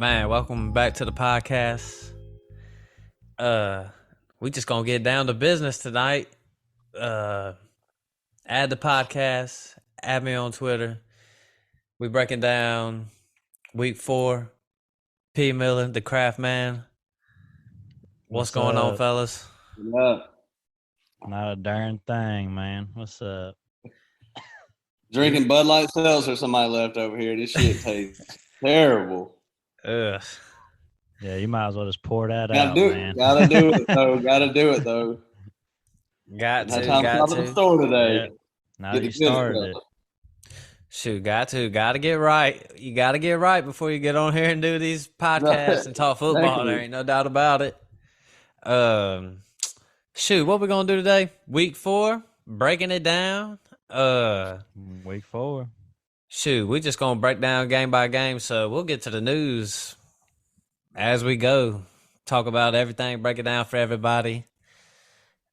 Man, welcome back to the podcast. We just gonna get down to business tonight. Add the podcast, add me on Twitter. We breaking down week 4. P. Miller, the craft man. What's going on, fellas? What up? Not a darn thing, man. What's up? Drinking Bud Light Seltzer somebody left over here. This shit tastes terrible. Ugh. Yeah, you might as well just pour that Gotta out, do man. it. Gotta do it though. Gotta do it though. Got Had time to stop at the store today. Yeah. Now Get you the good started it. stuff. Shoot, got to get right. You got to get right before you get on here and do these podcasts and talk football. Exactly. There ain't no doubt about it. Shoot, what we gonna do today? Week 4, breaking it down. Week 4. Shoot, we just gonna break down game by game. So we'll get to the news as we go. Talk about everything, break it down for everybody.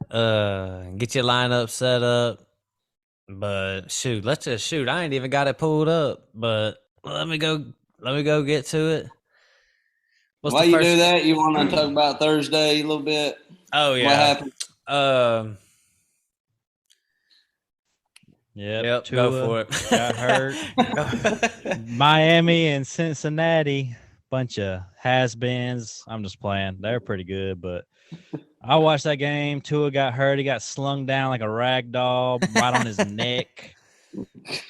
Get your lineup set up. But shoot, let's just shoot. I ain't even got it pulled up, but let me go get to it. While you do that, you want to talk about Thursday a little bit? Oh yeah. What happened? Yep. Go for it. Got hurt. Miami and Cincinnati, bunch of has-beens. I'm just playing. They're pretty good, but I watched that game. Tua got hurt. He got slung down like a rag doll right on his neck.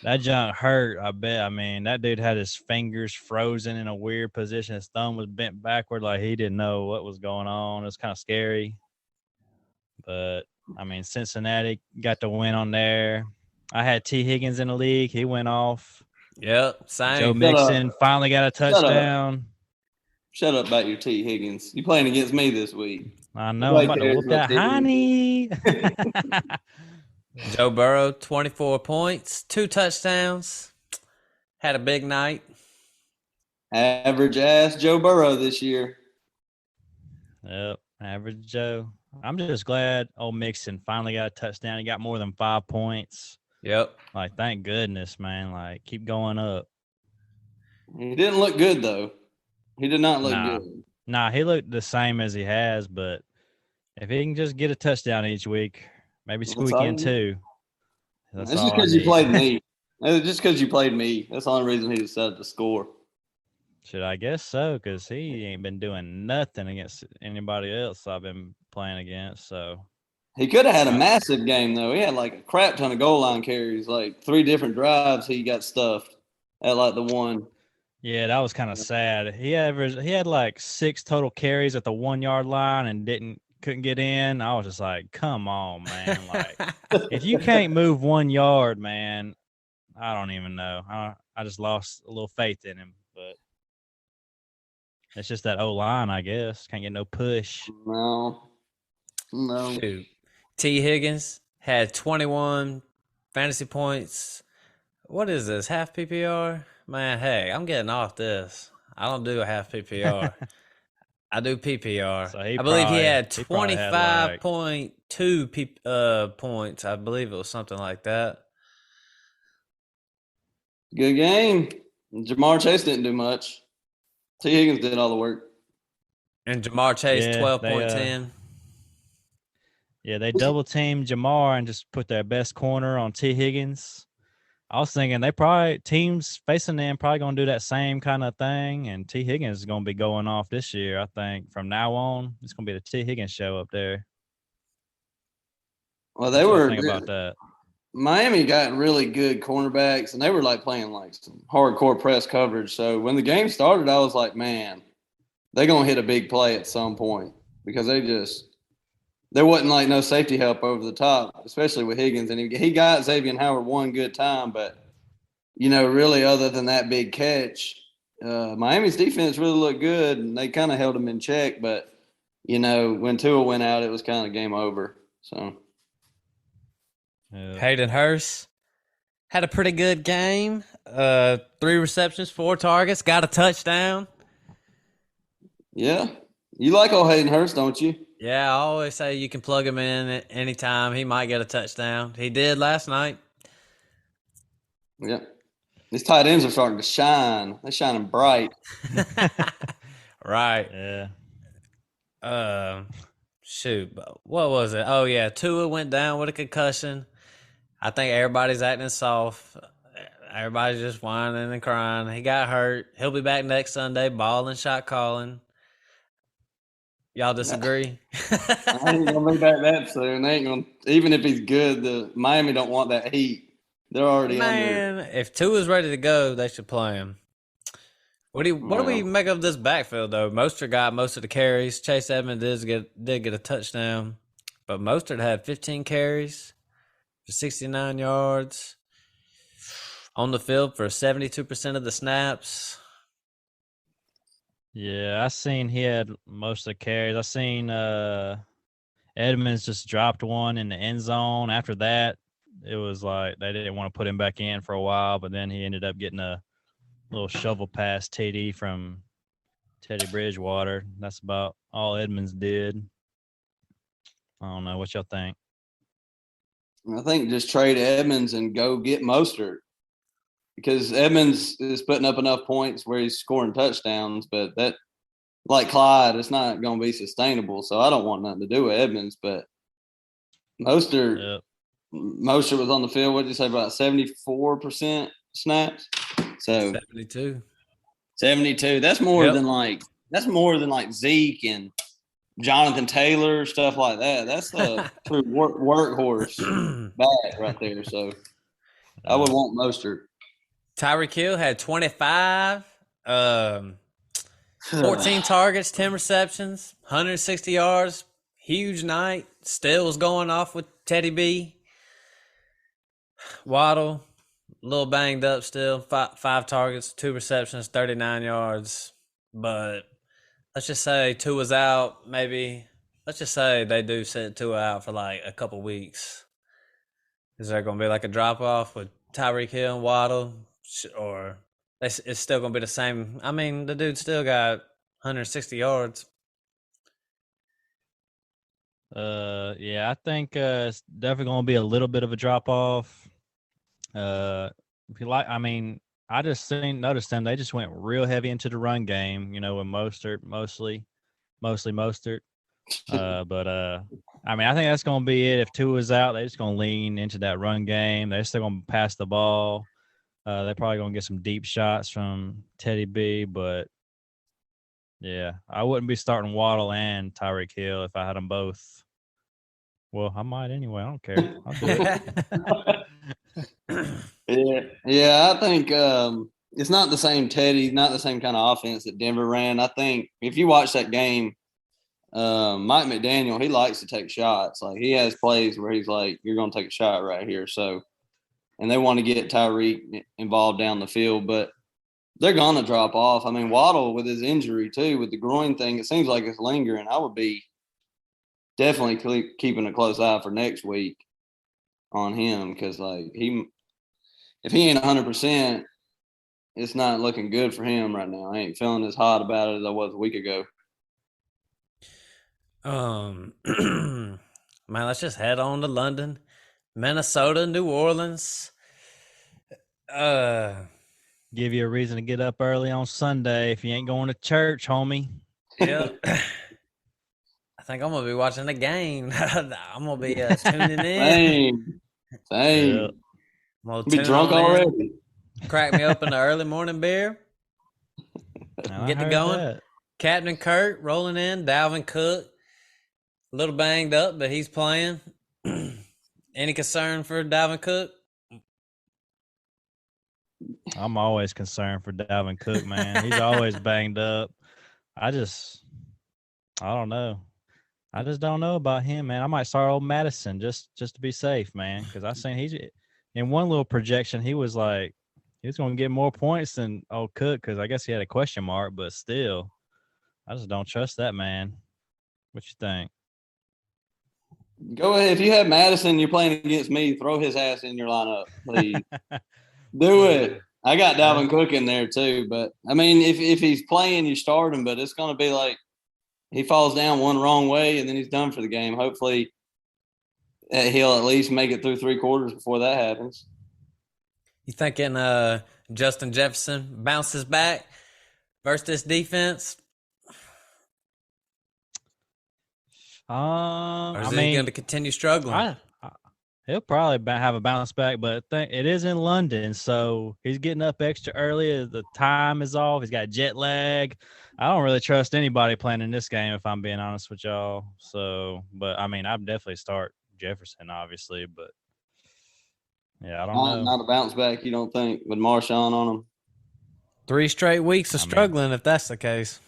That junk hurt, I bet. I mean, that dude had his fingers frozen in a weird position. His thumb was bent backward like he didn't know what was going on. It was kind of scary. But, I mean, Cincinnati got the win on there. I had T. Higgins in the league. He went off. Yep, same. Joe Mixon finally got a touchdown. Shut up about your T. Higgins. You playing against me this week. I know. I'm about to whoop that honey. Joe Burrow, 24 points, 2 touchdowns. Had a big night. Average ass Joe Burrow this year. Yep, average Joe. I'm just glad old Mixon finally got a touchdown. He got more than 5 points. Yep. Like, thank goodness, man. Like, keep going up. He didn't look good, though. He did not look good. Nah, he looked the same as he has, but if he can just get a touchdown each week, maybe squeak in 2. That's just because you played me. It's just because you played me. That's the only reason he decided to score. Should I guess so? Because he ain't been doing nothing against anybody else I've been playing against. So he could have had a massive game, though. He had like a crap ton of goal line carries, like 3 different drives. He got stuffed at like the one. Yeah, that was kind of sad. He had like 6 total carries at the 1-yard line and couldn't get in. I was just like, come on, man. Like, if you can't move 1 yard, man, I don't even know. I just lost a little faith in him, but it's just that O-line, I guess. Can't get no push. No. Shoot. T. Higgins had 21 fantasy points. What is this, half PPR? Man, hey, I'm getting off this. I don't do a half PPR. I do PPR. So I believe he had 25.2 points. I believe it was something like that. Good game. Jamar Chase didn't do much. T. Higgins did all the work. And Jamar Chase, 12.10. Yeah, they double-teamed Jamar and just put their best corner on T. Higgins. I was thinking teams facing them probably going to do that same kind of thing, and T. Higgins is going to be going off this year, I think. From now on, it's going to be the T. Higgins show up there. Well, they were think about that. Miami got really good cornerbacks, and they were like playing like some hardcore press coverage. So when the game started, I was like, man, they're going to hit a big play at some point because there wasn't like no safety help over the top, especially with Higgins. And he got Xavier Howard one good time, but, really other than that big catch, Miami's defense really looked good, and they kind of held him in check. But, when Tua went out, it was kind of game over. So Hayden Hurst, had a pretty good game. 3 receptions, 4 targets, got a touchdown. Yeah. You like old Hayden Hurst, don't you? Yeah, I always say you can plug him in at any time. He might get a touchdown. He did last night. Yeah. These tight ends are starting to shine. They're shining bright. Right. Yeah. Shoot, what was it? Oh yeah, Tua went down with a concussion. I think everybody's acting soft. Everybody's just whining and crying. He got hurt. He'll be back next Sunday, balling, shot calling. Y'all disagree? I ain't gonna be back that soon. They ain't gonna. Even if he's good, the Miami don't want that heat. They're already under. Man, if Tua's ready to go, they should play him. What do we Well, make of this backfield though? Mostert got most of the carries. Chase Edmonds did get a touchdown, but Mostert had 15 carries for 69 yards on the field for 72% of the snaps. Yeah, I seen he had most of the carries. I seen Edmonds just dropped one in the end zone. After that, it was like they didn't want to put him back in for a while, but then he ended up getting a little shovel pass TD from Teddy Bridgewater. That's about all Edmonds did. I don't know what y'all think. I think just trade Edmonds and go get Mostert because Edmonds is putting up enough points where he's scoring touchdowns, but that, like Clyde, it's not going to be sustainable. So I don't want nothing to do with Edmonds, but Mostert. Yep. Mostert was on the field. What did you say, about 74% snaps? So 72. That's more than like Zeke and Jonathan Taylor, stuff like that. That's a true workhorse back right there. So I would want Mostert. Tyreek Hill had 25, 14 targets, 10 receptions, 160 yards. Huge night. Still was going off with Teddy B. Waddle, a little banged up still. Five targets, 2 receptions, 39 yards. But let's just say Tua's out. Maybe let's just say they do send Tua out for like a couple weeks. Is there going to be like a drop off with Tyreek Hill and Waddle, or it's still going to be the same? I mean, the dude still got 160 yards. Yeah, I think it's definitely going to be a little bit of a drop off. If you like, I mean, I just noticed them. They just went real heavy into the run game. You know, with Mostert mostly Mostert. But I mean, I think that's going to be it. If Tua's out, they're just going to lean into that run game. They're still going to pass the ball. They're probably going to get some deep shots from Teddy B. But yeah, I wouldn't be starting Waddle and Tyreek Hill if I had them both. Well, I might anyway. I don't care. I'll do it. Yeah. I think it's not the same Teddy, not the same kind of offense that Denver ran. I think if you watch that game, Mike McDaniel, he likes to take shots. Like he has plays where he's like, "You're going to take a shot right here." So, and they want to get Tyreek involved down the field, but they're going to drop off. I mean, Waddle with his injury too, with the groin thing, it seems like it's lingering. I would be definitely keeping a close eye for next week on him because, like, if he ain't 100%, it's not looking good for him right now. I ain't feeling as hot about it as I was a week ago. Man, let's just head on to London, Minnesota, New Orleans. Give you a reason to get up early on Sunday if you ain't going to church, homie. Yeah. I think I'm gonna be watching the game. I'm gonna be tuning in. Same. Yeah. I'm gonna Be tune drunk on in, already. crack me open an early morning beer. Get to going. That. Captain Kurt rolling in. Dalvin Cook, a little banged up, but he's playing. Any concern for Dalvin Cook? I'm always concerned for Dalvin Cook, man. He's always banged up. I don't know. I just don't know about him, man. I might start old Madison just to be safe, man. Because I seen he's in one little projection, he was going to get more points than old Cook because I guess he had a question mark, but still, I just don't trust that man. What you think? Go ahead. If you have Madison, you're playing against me. Throw his ass in your lineup, please. Do it. I got Dalvin Cook in there too, but I mean, if he's playing, you start him. But it's going to be like he falls down one wrong way and then he's done for the game. Hopefully, he'll at least make it through 3 quarters before that happens. You thinking Justin Jefferson bounces back versus this defense? Or is he going to continue struggling? He'll probably have a bounce back, but it is in London, so he's getting up extra early. The time is off. He's got jet lag. I don't really trust anybody playing in this game, if I'm being honest with y'all. So, but I mean, I'd definitely start Jefferson, obviously, but yeah, I don't know. Not a bounce back, you don't think, with Marshawn on him? 3 straight weeks of struggling, if that's the case.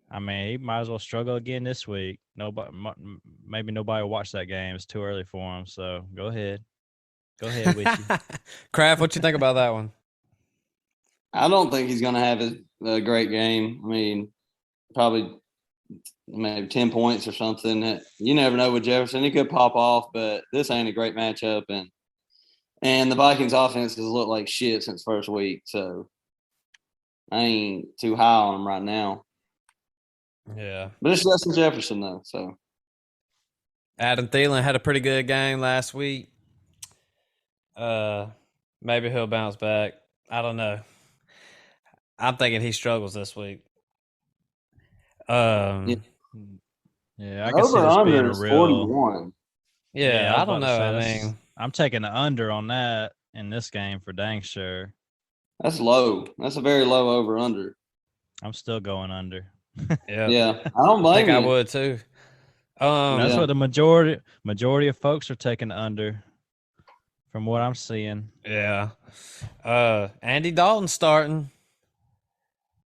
I mean, he might as well struggle again this week. Maybe nobody will watch that game. It's too early for him. So go ahead, Witchy. Kraft, what you think about that one? I don't think he's going to have a great game. I mean, probably maybe 10 points or something. You never know with Jefferson. He could pop off, but this ain't a great matchup. And the Vikings offense has looked like shit since first week. So I ain't too high on him right now. Yeah. But it's Justin Jefferson, though. So Adam Thielen had a pretty good game last week. Maybe he'll bounce back. I don't know. I'm thinking he struggles this week. Yeah, I can over see this being under a is real 41. Yeah, I don't know. I mean, I'm taking the under on that in this game for dang sure. That's low. That's a very low over under. I'm still going under. Yeah, I don't blame I think you. I would too. That's what the majority of folks are taking under, from what I'm seeing. Yeah. Andy Dalton starting.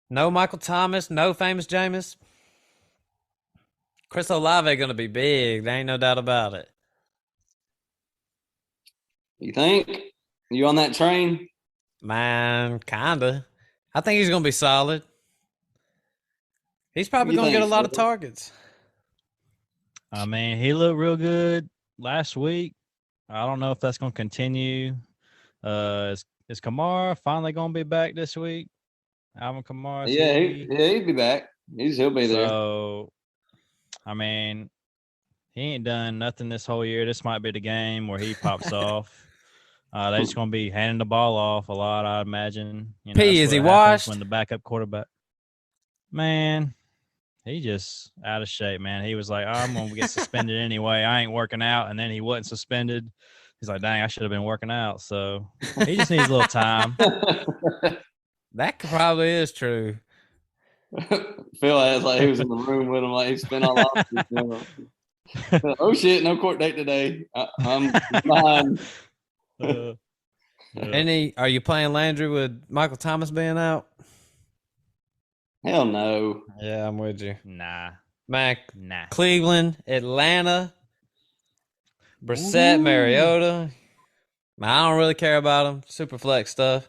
No Michael Thomas. No famous Jameis. Chris Olave going to be big. There ain't no doubt about it. You think? You on that train? Man, kinda. I think he's going to be solid. He's probably going to get a lot of targets. I mean, he looked real good last week. I don't know if that's going to continue. Is Kamara finally going to be back this week? Alvin Kamara? Yeah, he'd be back. He'll be there. So, I mean, he ain't done nothing this whole year. This might be the game where he pops off. They're just going to be handing the ball off a lot, I imagine. You know, P, is he washed? When the backup quarterback. Man, he just out of shape, man. He was like, I'm going to get suspended anyway. I ain't working out. And then he wasn't suspended. He's like, dang, I should have been working out. So he just needs a little time. That probably is true. Phil acts like he was in the room with him, like he spent all off. Oh shit! No court date today. I'm behind. Are you playing Landry with Michael Thomas being out? Hell no. Yeah, I'm with you. Nah. Cleveland, Atlanta, Brissett, Mariota. I don't really care about him. Super flex stuff.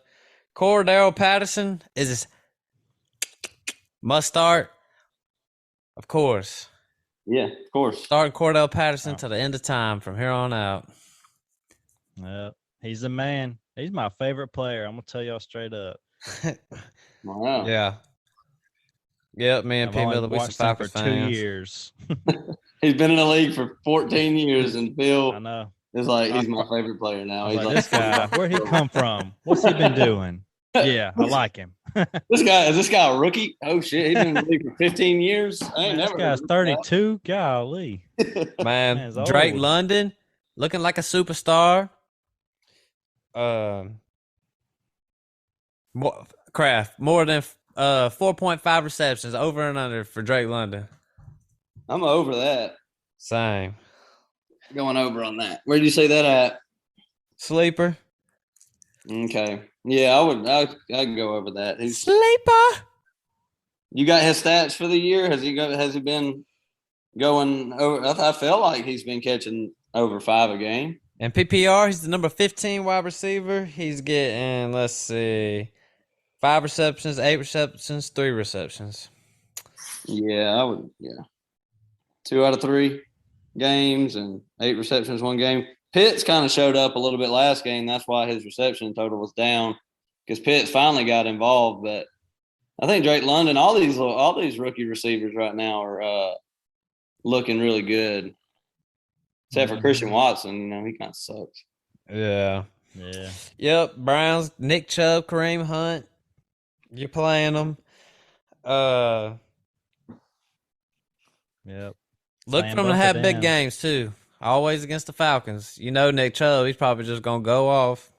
Cordero Patterson is must start. Of course. Yeah, of course. Starting Cordell Patterson to the end of time from here on out. Yep. He's the man. He's my favorite player. I'm going to tell y'all straight up. Wow. Yeah. Yep, me and P. Miller, we some Falcons for fans. 2 years. He's been in the league for 14 years, and Phil I know. is like, he's my favorite player now. He's like this guy, where'd he come from? What's he been doing? Yeah, I like him. Is this guy a rookie? Oh shit, he's been in the league for 15 years. This guy's 32. Golly, man, Drake old. London looking like a superstar. More than 4.5 receptions, over and under for Drake London. I'm over that. Same. Going over on that. Where'd you say that at? Sleeper. Okay. Yeah, I'd go over that. He's Sleeper. You got his stats for the year? Has he been going over? I feel like he's been catching over 5 a game. And PPR, he's the number 15 wide receiver. He's getting, let's see, 5 receptions, 8 receptions, 3 receptions. Yeah, I would. Yeah, 2 out of 3. games and 8 receptions one game. Pitts kind of showed up a little bit last game. That's why his reception total was down because Pitts finally got involved. But I think Drake London, all these rookie receivers right now are looking really good. Except for Christian Watson, he kind of sucks. Yeah. Yeah. Yep. Browns, Nick Chubb, Kareem Hunt. You're playing them. Yep. Look Playing for them to both of have big them. games too. Always against the Falcons. Nick Chubb, he's probably just gonna go off.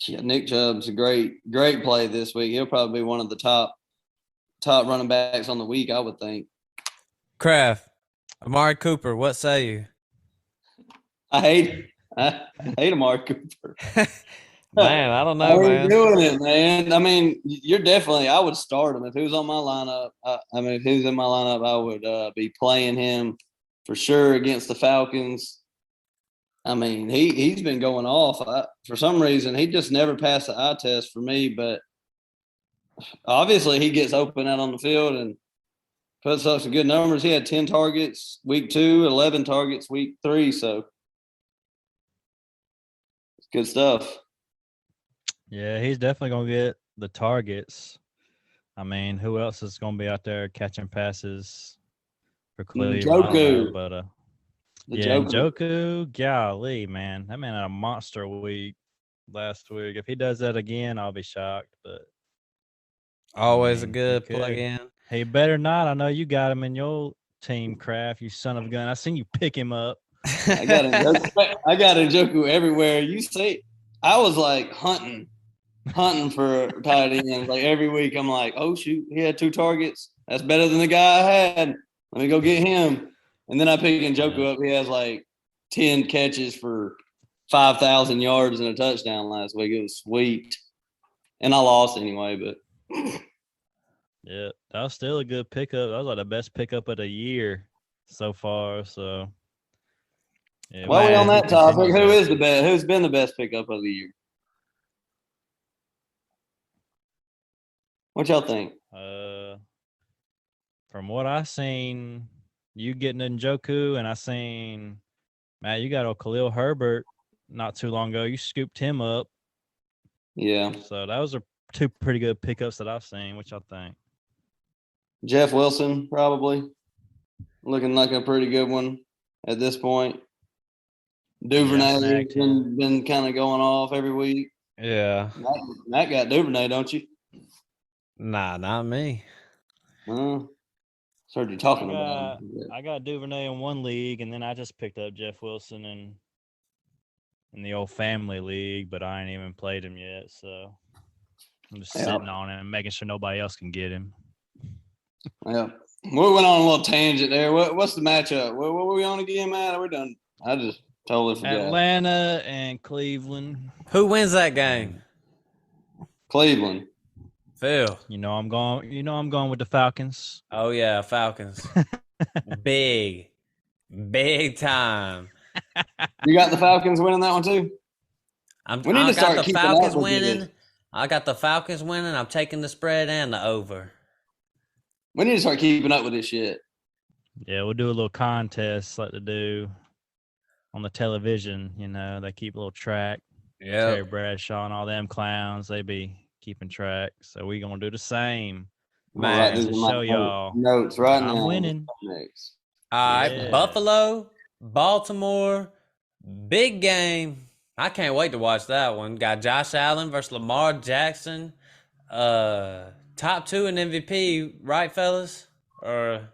Yeah, Nick Chubb's a great play this week. He'll probably be one of the top running backs on the week, I would think. Kraft, Amari Cooper, what say you? I hate Amari Cooper. Man, I don't I know, ain't man. doing it, man. I mean, I would start him if he was on my lineup. If he was in my lineup, I would be playing him for sure against the Falcons. I mean, he's been going off. For some reason, he just never passed the eye test for me. But obviously, he gets open out on the field and puts up some good numbers. He had 10 targets week 2, 11 targets week 3. So it's good stuff. Yeah, he's definitely gonna get the targets. I mean, who else is gonna be out there catching passes for Cleveland? I don't know, Njoku. but The yeah, Joker. Njoku, golly, man, that man had a monster week last week. If he does that again, I'll be shocked. But Always a he good could. plug-in. He better not. I know you got him in your team, Kraft. You son of a gun. I seen you pick him up. I got Njoku everywhere. You see, I was like hunting for tight ends. Like every week, I'm like, oh shoot, he had 2 targets. That's better than the guy I had. Let me go get him. And then I pick Njoku up. He has like 10 catches for 5,000 yards and a touchdown last week. It was sweet. And I lost anyway, but Yeah, that was still a good pickup. That was like the best pickup of the year so far. So, yeah, while we on that topic, who is is the best? Who's been the best pickup of the year? What y'all think? From what I seen, you getting Njoku, and I seen Matt. You got Khalil Herbert not too long ago. You scooped him up. Yeah. So that was 2 pretty good pickups that I've seen. What y'all think? Jeff Wilson, probably. Looking like a pretty good one at this point. Duvernay's been kind of going off every week. Yeah. Matt got Duvernay, don't you? Nah, not me. Heard you talking about him. I got Duvernay in one league, and then I just picked up Jeff Wilson in the old family league, but I ain't even played him yet. So I'm just sitting on him, making sure nobody else can get him. Yeah. We went on a little tangent there. What's the matchup? What were we on again, Matt? We're done. I just totally forgot. Atlanta and Cleveland. Who wins that game? Cleveland. Phil. I'm going with the Falcons. Oh yeah, Falcons. Big time. You got the Falcons winning that one too? I got the Falcons winning. I got the Falcons winning. I'm taking the spread and the over. We need to start keeping up with this shit. Yeah, we'll do a little contest like they do on the television. They keep a little track. Yeah. Terry Bradshaw and all them clowns, they be keeping track. So we gonna do the same. Man, to show y'all notes right now. I'm winning. Next. All right, Buffalo, Baltimore, big game. I can't wait to watch that one. Got Josh Allen versus Lamar Jackson. Top 2 in MVP, right, fellas? Or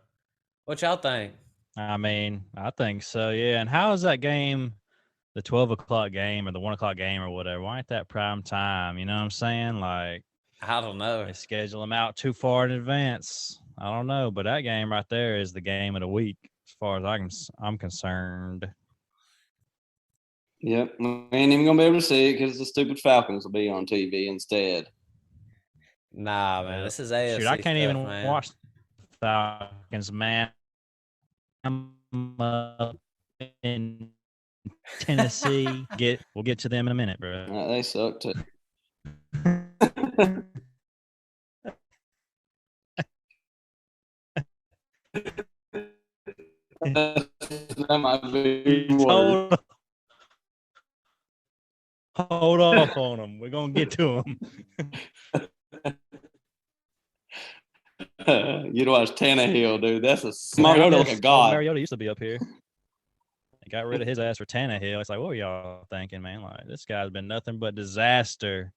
what y'all think? I mean, I think so, yeah. And how is that game, the 12 o'clock game or the 1 o'clock game or whatever? Why ain't that prime time? You know what I'm saying? Like, I don't know. They schedule them out too far in advance. I don't know, but that game right there is the game of the week as far as I'm concerned. Yep, we ain't even gonna be able to see it because the stupid Falcons will be on TV instead. Nah, man, this is AFC. Shoot, I can't stuff, even man. watch Falcons, man. I'm up in Tennessee. We'll get to them in a minute, bro. They suck too. That might be worse. Hold off on them. We're gonna get to them. You'd watch Tannehill, dude. That's a Mariota like a god. Mariota used to be up here. They got rid of his ass for Tannehill. It's like, what were y'all thinking, man? Like, this guy's been nothing but disaster.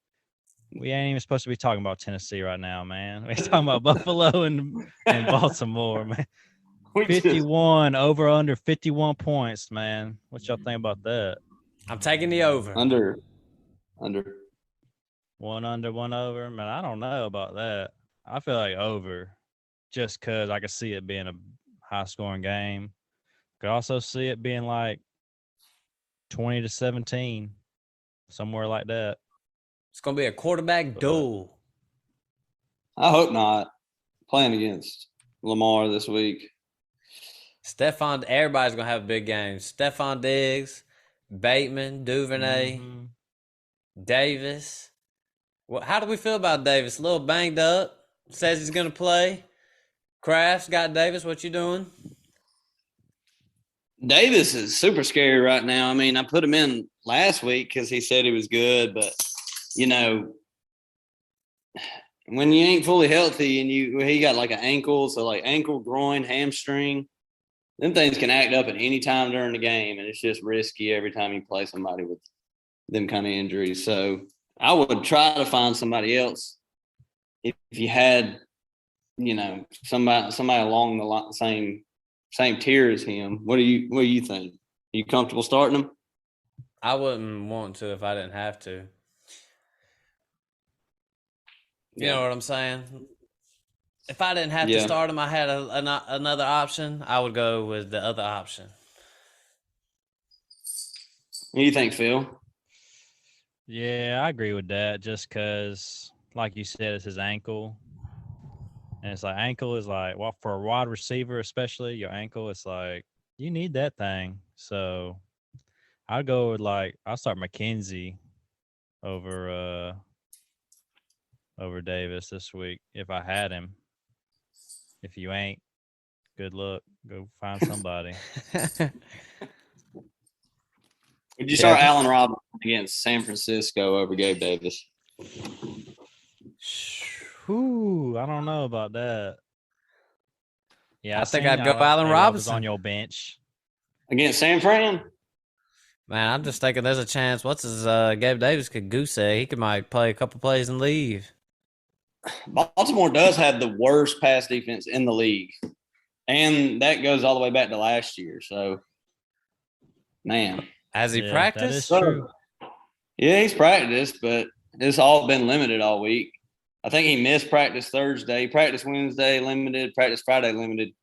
We ain't even supposed to be talking about Tennessee right now, man. We're talking about Buffalo and Baltimore, man. 51 over under 51 points, man. What y'all think about that? I'm taking the over. Under. One under, one over. Man, I don't know about that. I feel like over, just because I could see it being a high-scoring game. Could also see it being like 20-17, somewhere like that. It's gonna be a quarterback duel. I hope not. Playing against Lamar this week. Everybody's gonna have a big game. Stephon Diggs, Bateman, Duvernay, Davis. Well, how do we feel about Davis? A little banged up. Says he's gonna play. Crafts got Davis. What you doing? Davis is super scary right now. I mean, I put him in last week because he said he was good, but when you ain't fully healthy and he got like an ankle, so like ankle, groin, hamstring, them things can act up at any time during the game, and it's just risky every time you play somebody with them kind of injuries. So I would try to find somebody else if you had, somebody along the same tier as him. What do you think? Are you comfortable starting him? I wouldn't want to if I didn't have to. You know what I'm saying? If I didn't have to start him, I had another option. I would go with the other option. What do you think, Phil? Yeah, I agree with that. Just because, like you said, it's his ankle. And it's like ankle is like, well, for a wide receiver, especially your ankle, it's like you need that thing. So I'd go with I'll start McKenzie over Davis this week if I had him. If you ain't, good luck. Go find somebody. Would you start Allen Robinson against San Francisco over Gabe Davis? Ooh, I don't know about that. Yeah, I think I'd go Allen Robinson on your bench against San Fran. Man, I'm just thinking there's a chance. Gabe Davis could goose egg. He might play a couple plays and leave. Baltimore does have the worst pass defense in the league, and that goes all the way back to last year. So, man, has he practiced? That is true. Yeah, he's practiced, but it's all been limited all week. I think he missed practice Thursday. He practiced Wednesday, limited, practiced Friday, limited,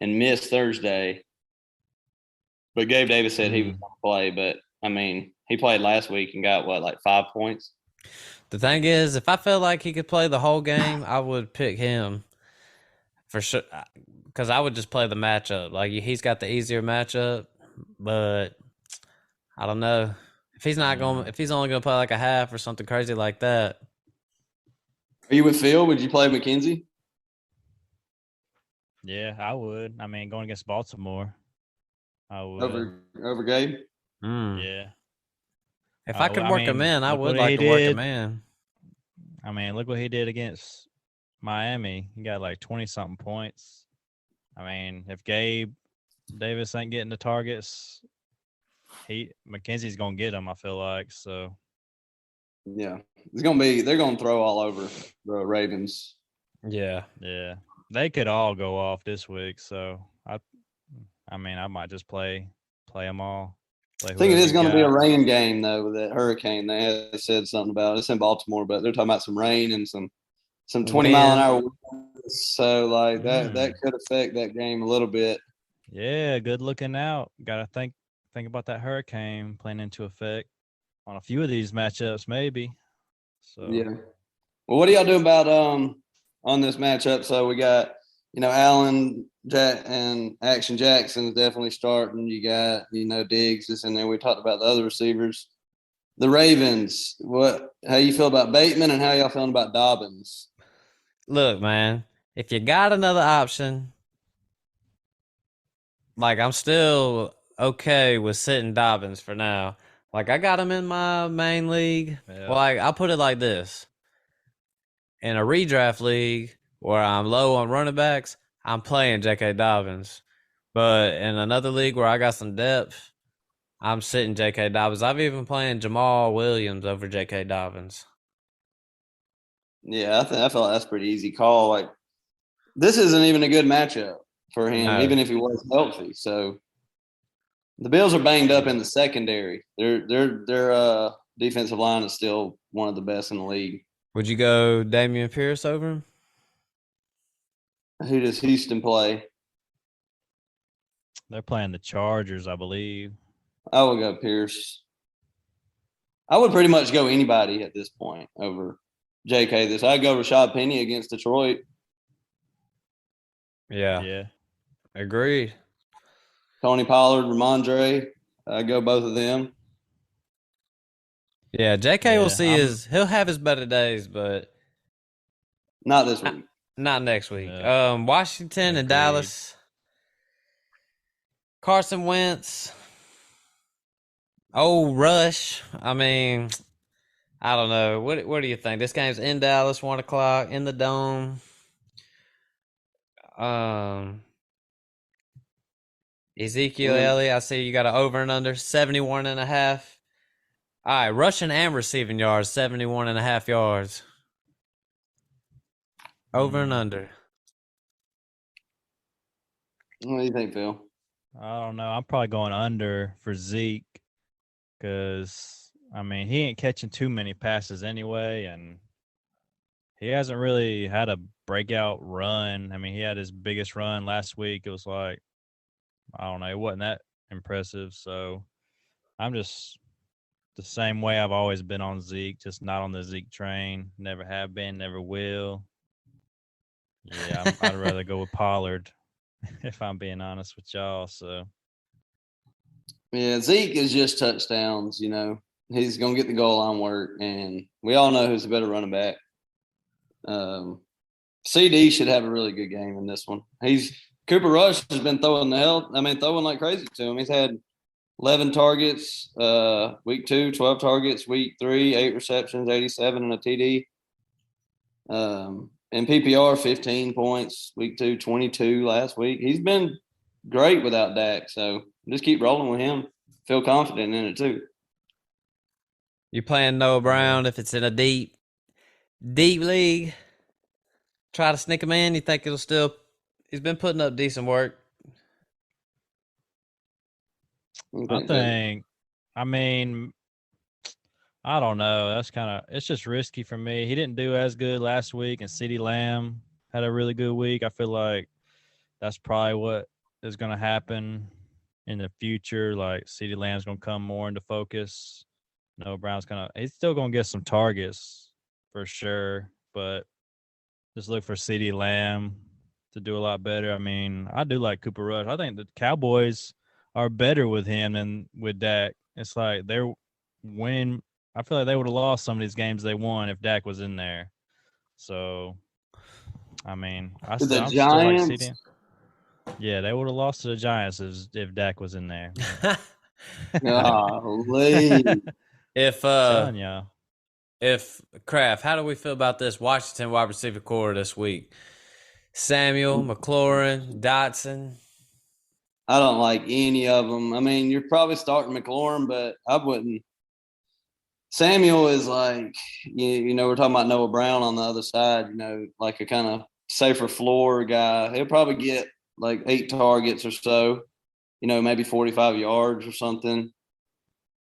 and missed Thursday. But Gabe Davis said he was going to play. But, I mean, he played last week and got, 5 points? The thing is, if I felt like he could play the whole game, I would pick him for sure because I would just play the matchup. Like, he's got the easier matchup, but I don't know. If he's only going to play like a half or something crazy like that. Are you with Phil? Would you play McKenzie? Yeah, I would. I mean, going against Baltimore, I would. Over Gabe? Yeah. If I could work him in, I would like to work him in. I mean, look what he did against Miami. He got 20-something points. I mean, if Gabe Davis ain't getting the targets, McKenzie's going to get them, I feel like. So, yeah. They're going to throw all over the Ravens. Yeah. Yeah. They could all go off this week. So, I might just play them all. I think it is going to be a rain game, though, with that hurricane. They had said something about it. It's in Baltimore, but they're talking about some rain and some 20-mile-an-hour winds. So, that could affect that game a little bit. Yeah, good looking out. Got to think about that hurricane playing into effect on a few of these matchups, maybe. So yeah. Well, what are y'all doing about on this matchup? So we got Allen and Action Jackson is definitely starting. You got Diggs is in there. We talked about the other receivers. The Ravens. How you feel about Bateman and how y'all feeling about Dobbins? Look, man, if you got another option, like I'm still okay with sitting Dobbins for now. Like I got him in my main league. Yeah. Well, I'll put it like this: in a redraft league where I'm low on running backs, I'm playing J.K. Dobbins. But in another league where I got some depth, I'm sitting J.K. Dobbins. I've even playing Jamal Williams over J.K. Dobbins. Yeah, I feel like that's a pretty easy call. Like this isn't even a good matchup for him, No. even if he was healthy. So the Bills are banged up in the secondary. Their defensive line is still one of the best in the league. Would you go Damian Pierce over him? Who does Houston play? They're playing the Chargers, I believe. I would go Pierce. I would pretty much go anybody at this point over J.K. I'd go Rashad Penny against Detroit. Yeah. Agreed. Tony Pollard, Ramondre. I'd go both of them. Yeah, JK will Yeah, see he'll have his better days, but not this week. Not next week. Yeah. Washington and Agreed. Dallas. Carson Wentz. Oh, Rush. I mean, I don't know. What do you think? This game's in Dallas, 1:00 in the Dome. Ezekiel Elliott, I see you got an over and under 71.5. All right, rushing and receiving yards, 71.5 yards. Over and under. What do you think, Phil? I don't know. I'm probably going under for Zeke because, I mean, he ain't catching too many passes anyway, and he hasn't really had a breakout run. I mean, he had his biggest run last week. It was like, I don't know, it wasn't that impressive. So I'm just the same way I've always been on Zeke, just not on the Zeke train. Never have been, never will. Yeah, I'd rather go with Pollard if I'm being honest with y'all. So Yeah, Zeke is just touchdowns. You know, he's gonna get the goal line work, and we all know who's the better running back. CD should have a really good game in this one. Cooper Rush has been throwing throwing like crazy to him. He's had 11 targets week 2, 12 targets week 3, 8 receptions, 87 and a TD. In PPR, 15 points week 2, 22 last week. He's been great without Dak, so just keep rolling with him. Feel confident in it too. You playing Noah Brown if it's in a deep league? Try to sneak him in. You think it'll still? He's been putting up decent work. I mean, I don't know. It's just risky for me. He didn't do as good last week, and CeeDee Lamb had a really good week. I feel like that's probably what is going to happen in the future. Like CeeDee Lamb's going to come more into focus. No, he's still going to get some targets for sure, but just look for CeeDee Lamb to do a lot better. I mean, I do like Cooper Rush. I think the Cowboys are better with him than with Dak. It's like I feel like they would have lost some of these games they won if Dak was in there. So, I mean, I'm still like CeeDee. Yeah, they would have lost to the Giants if Dak was in there. Golly. Telling y'all. If Kraft, how do we feel about this Washington wide receiver core this week? Samuel, McLaurin, Dotson. I don't like any of them. I mean, you're probably starting McLaurin, but I wouldn't. Samuel is like, you know, we're talking about Noah Brown on the other side, you know, like a kind of safer floor guy. He'll probably get like 8 targets or so, you know, maybe 45 yards or something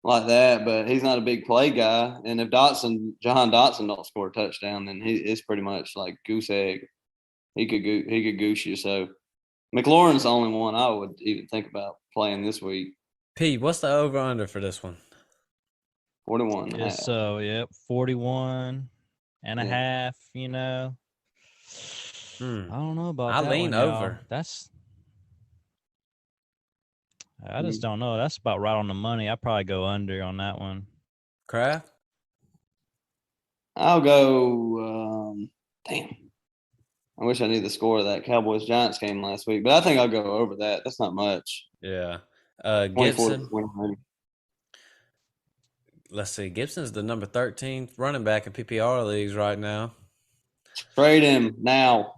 like that. But he's not a big play guy. And if Jahan Dotson don't score a touchdown, then it's pretty much like goose egg. He could goose you. So McLaurin's the only one I would even think about playing this week. Pete, what's the over under for this one? 41. Yeah, so, yep, 41 and a half, you know. I don't know about that. I lean over. I just don't know. That's about right on the money. I'd probably go under on that one. Kraft? I'll go damn. I wish I knew the score of that Cowboys Giants game last week, but I think I'll go over that. That's not much. Yeah. 24 to Gibson. 20. Let's see. Gibson's the number 13th running back in PPR leagues right now. Trade him now.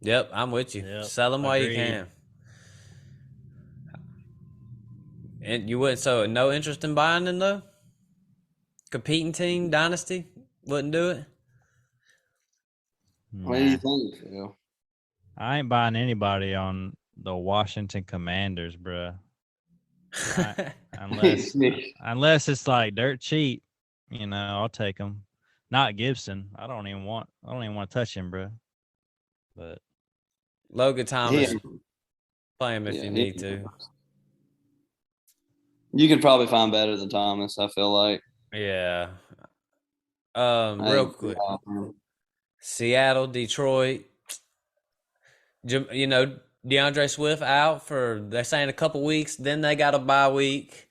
Yep, I'm with you. Yep, Sell him while you agreed. can. And you wouldn't, so no interest in buying him though? Competing team, Dynasty, wouldn't do it? What do you Nah. think, Phil? I ain't buying anybody on the Washington Commanders, bruh. Unless it's like dirt cheap, I'll take them. Not Gibson. I don't even want to touch him, bruh. But Logan Thomas, Yeah. play him if you need to. You could probably find better than Thomas, I feel like. Yeah. Real quick. Seattle, Detroit. DeAndre Swift out for, they're saying a couple weeks. Then they got a bye week.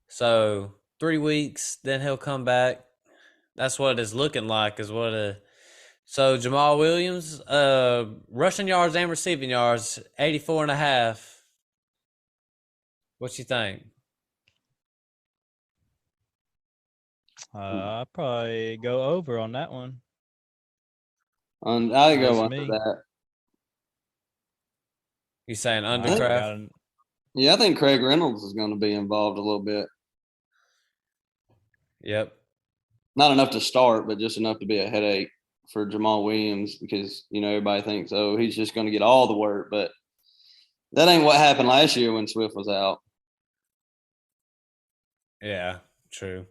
So 3 weeks, then he'll come back. That's what it's looking like. So Jamal Williams, rushing yards and receiving yards, 84.5. What you think? I'll probably go over on that one. I go That's under me. that. You saying I Undercraft? Yeah, I think Craig Reynolds is going to be involved a little bit. Yep. Not enough to start, but just enough to be a headache for Jamal Williams because, everybody thinks, oh, he's just going to get all the work. But that ain't what happened last year when Swift was out. Yeah, true.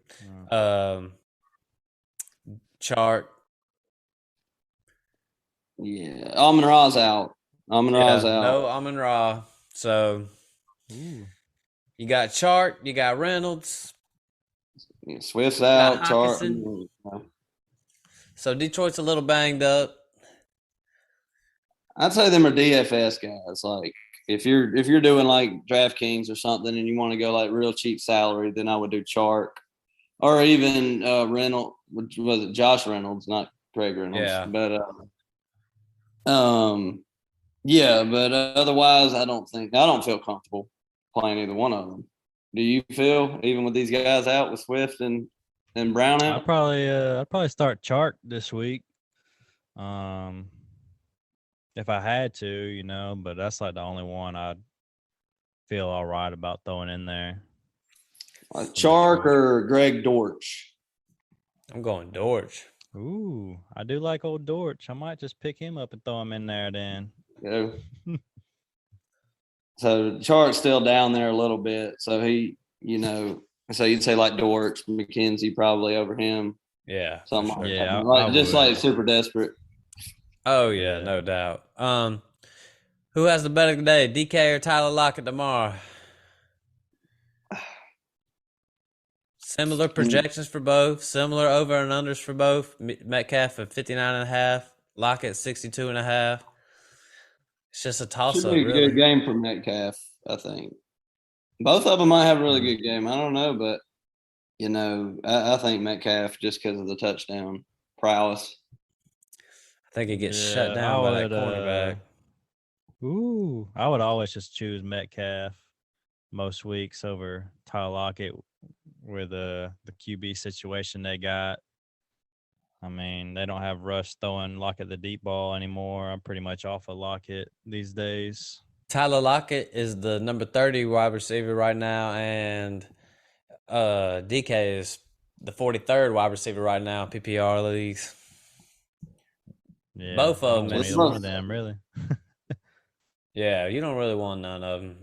Chart. Yeah. Amon-Ra's out. Amon-Ra's out. No Amon-Ra. So you got Chart, you got Reynolds. Yeah, Swift's out. Chart. Hawkinson. So Detroit's a little banged up. I'd say them are DFS guys. Like if you're doing like DraftKings or something and you want to go like real cheap salary, then I would do Chark or even Reynolds. Was it Josh Reynolds, not Craig Reynolds? Yeah. But but otherwise, I don't feel comfortable playing either one of them. Do you feel even with these guys out with Swift and Brown out? I'd probably start Chark this week. If I had to, but that's like the only one I'd feel all right about throwing in there. Chark or Greg Dortch? I'm going Dortch. Ooh, I do like old Dortch. I might just pick him up and throw him in there then. Yeah. So Chark's still down there a little bit. So he, so you'd say like Dortch, McKenzie probably over him. Yeah. Something sure. like Yeah, that. Just like super desperate. Oh yeah, no doubt. Who has the better day, DK or Tyler Lockett tomorrow? Similar projections for both. Similar over and unders for both. Metcalf at 59.5. Lockett 62.5. It's just a toss Should up, be a really. good game for Metcalf, I think. Both of them might have a really good game. I don't know, but I think Metcalf just because of the touchdown prowess. I think it gets shut down by that cornerback. I would always just choose Metcalf most weeks over Tyler Lockett with the QB situation they got. I mean, they don't have Russ throwing Lockett the deep ball anymore. I'm pretty much off of Lockett these days. Tyler Lockett is the number 30 wide receiver right now, and DK is the 43rd wide receiver right now in PPR leagues. Yeah, both of them. Either one of them, really. Yeah, you don't really want none of them.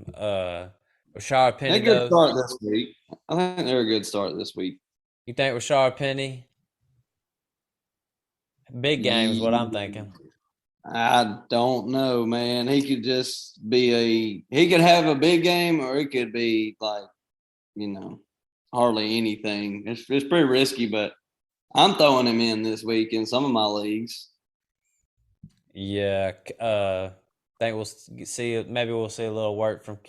Rashard Penny, They're a good start this week. I think they're a good start this week. You think Rashard Penny? Big game is what I'm thinking. I don't know, man. He could just be he could have a big game or it could be like, hardly anything. It's pretty risky, but I'm throwing him in this week in some of my leagues. Yeah, think we'll see. Maybe we'll see a little work from